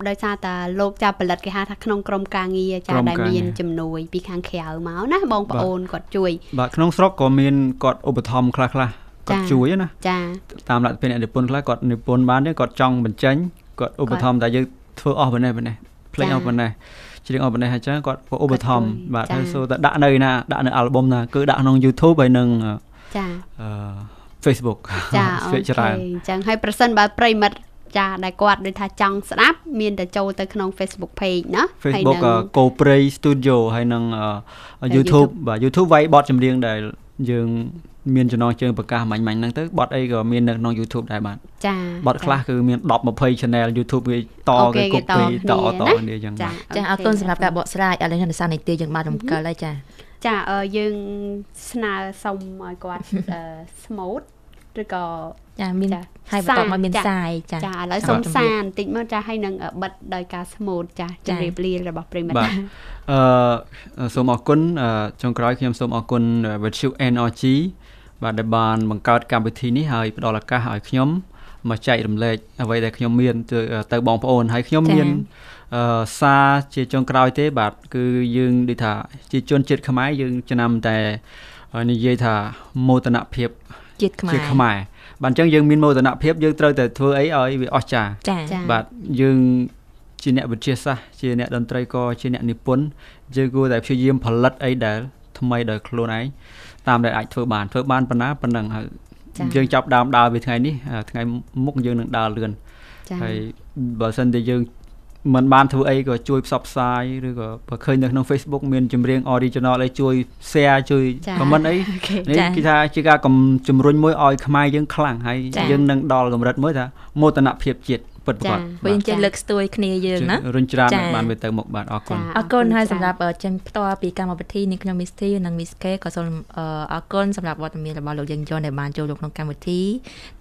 ដោយសារតាលោកចាផលិតគេហៅថាក្នុងក្រុមការងារចាដែលមានជំនួយពីខាងក្រៅមកណាបងប្អូនគាត់ជួយបាទក្នុងស្រុកក៏មានគាត់ឧបត្ថម្ភខ្លះគាត់ជួយណាចាតាមលទ្ធភាពអ្នកនិពន្ធខ្លះគាត់និពន្ធបានទេគាត់ចង់បញ្ចេញគាត់ឧបត្ថម្ភតែយើងធ្វើអស់ប៉ុណ្ណេះភ្លេចអស់ប៉ុណ្ណេះច្រៀងអស់ប៉ុណ្ណេះហើយចឹងគាត់ឧបត្ថម្ភបាទហើយសូតែដាក់នៅណាដាក់នៅអាល់ប៊ុមណាគឺដាក់ក្នុង YouTube ហើយនឹងចាFacebook ចាអូខេអញ្ចឹងហើយប្រសិនបើប្រិមិត្តចាដែលគាត់ដូចថាចង់ស្ដាប់មានតែចូលទៅក្នុង Facebook page ណា Facebook Copray Studio ហើយនឹង YouTube បាទ YouTube វាយបទចម្រៀងដែលយើងមានចំណងជើងប្រកាសមាញ់ហ្នឹងទៅបទអីក៏មាននៅក្នុង YouTube ដែរបាទចាបទខ្លះគឺមាន10 20 channel YouTube វាតគេ copy តគ្នាអញ្ចឹងចាអរគុណសម្រាប់ការបកស្រាយឥឡូវនៅសានីតិយើងបានរំកិលហើយចាយើងស្នើសុំឲ្យគាត់ smooth ឬក៏ចាមានហើយបន្ទាប់មកមានសាយចាឥឡូវសុំសារបន្តិចមកចាឲ្យនឹងបិទដោយការ smooth ចាជម្រាបលារបស់ប្រិមិត្តបាទសូមអរគុណចុងក្រោយខ្ញុំសូមអរគុណ Virtue Energy បាទដែលបានបង្កើតកម្មវិធីនេះហើយផ្ដល់ឱកាសឲ្យខ្ញុំមកចែករំលែកអ្វីដែលខ្ញុំមានទៅបងប្អូនហើយខ្ញុំមានសារជាចុងក្រោយទេបាទគឺយើងដូចថាជាជនជាតិខ្មែរយើងចំណាំតែនិយាយថាមោទនភាពជាតិខ្មែរបាទអញ្ចឹងយើងមានមោទនភាពយើងត្រូវតែធ្វើអីឲ្យវាអស្ចារ្យបាទយើងជាអ្នកវិទ្យាសាស្ត្រជាអ្នកតន្ត្រីក៏ជាអ្នកនិពន្ធយើងគួរតែព្យាយាមផលិតអីដែលថ្មីដោយខ្លួនឯងតាមដែលអាចធ្វើបានប៉ុណ្ណាប៉ុណ្ណឹងហើយយើងចាប់ដើមដើរពីថ្ងៃនេះថ្ងៃមុខយើងនឹងដើរលឿនហើយបើសិនតែយើងមិនបានធ្វើអីក៏ជួយផ្សព្វផ្សាយឬក៏បើឃើញនៅក្នុង Facebook មានចម្រៀង original អីជួយ share ជួយ comment អីនេះគេថាជាការជំរុញមួយឲ្យខ្មែរយើងខ្លាំងហើយយើងនឹងដល់កម្រិតមួយថាមោទនភាពជាតិពិតប្រាកដវិញចេះលើកស្ទួយគ្នាយើងណារុញច្រានបានវាទៅមុខបាទអរគុណហើយសម្រាប់ចេញផ្ទាល់ពីកម្មវិធីនេះខ្ញុំ Miss T និង Miss K ក៏សូមអរគុណសម្រាប់វត្តមានរបស់លោកយើងយន់ដែលបានចូលរួមក្នុងកម្មវិធី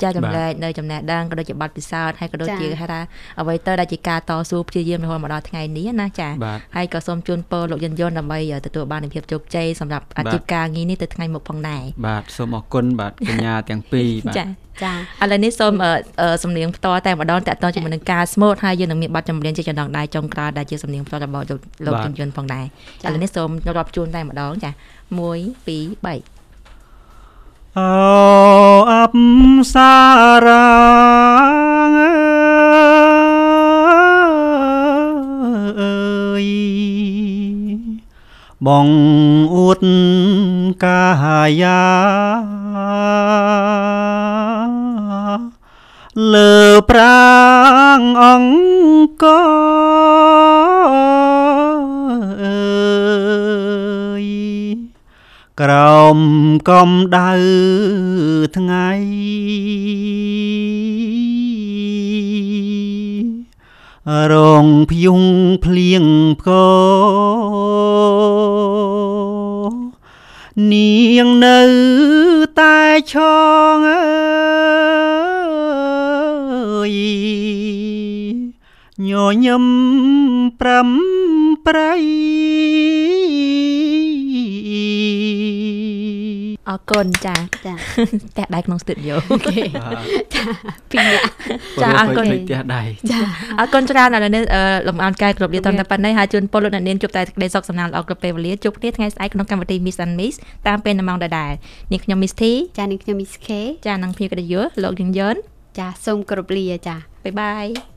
ចែករំលែកនៅចំណេះដឹងក៏ដូចជាបទពិសោធន៍ហើយក៏ដូចជាហៅថាអ្វីទៅដែលជាការតស៊ូព្យាយាមរហូតមកដល់ថ្ងៃនេះណាចាហើយក៏សូមជូនពរលោកយើងយន់ដើម្បីទទួលបានភាពជោគជ័យសម្រាប់អាជីពការងារនេះទៅថ្ងៃមុខផងដែរបាទសូមអរគុណបាទកញ្ញាទាំងពីរបាទចាឥឡូវនេះសូមសំនៀងផ្ទាល់តែម្ដងតាក់ទងជាមួយនឹងការស្មូតហើយយើងនឹងមានបទចម្រៀងជាចំណងដែរចុងក្រោយដែលជាសំនៀងផ្ទាល់របស់លោកជំនឿនផងដែរឥឡូវនេះសូមរាប់ជូនតែម្ដងចា1 2 3អូអប្សរាអើយបងអួតកាយាលើប្រាងអង្គអើយក្រោមកំដៅថ្ងៃរងភយងភ្លៀងផ្គរនាងនៅតែឆង ញញឹមប្រាំប្រៃអរគុណចា ចា ផ្ទះដៃក្នុងស្ទូឌីយោ ចាពីរនាក់ ចាអរគុណ ផ្ទះដៃ ចា អរគុណច្រើនដល់នេះលំអរកាយគ្រប់លាតាមតែប៉ុណ្ណេះហើយជូនពលលោកអ្នកនាងជួបតែក្តីសុខសំណាងល្អគ្រប់ពេលវេលាជួបគ្នាថ្ងៃស្អែកក្នុងកម្មវិធី Miss and Miss តាមពេលម៉ោងដដែលនាងខ្ញុំ Miss T ចានេះខ្ញុំ Miss K ចានិងភីកដយុលោកយឹងយន ចាសូមគោរពលាចា បាយបាយ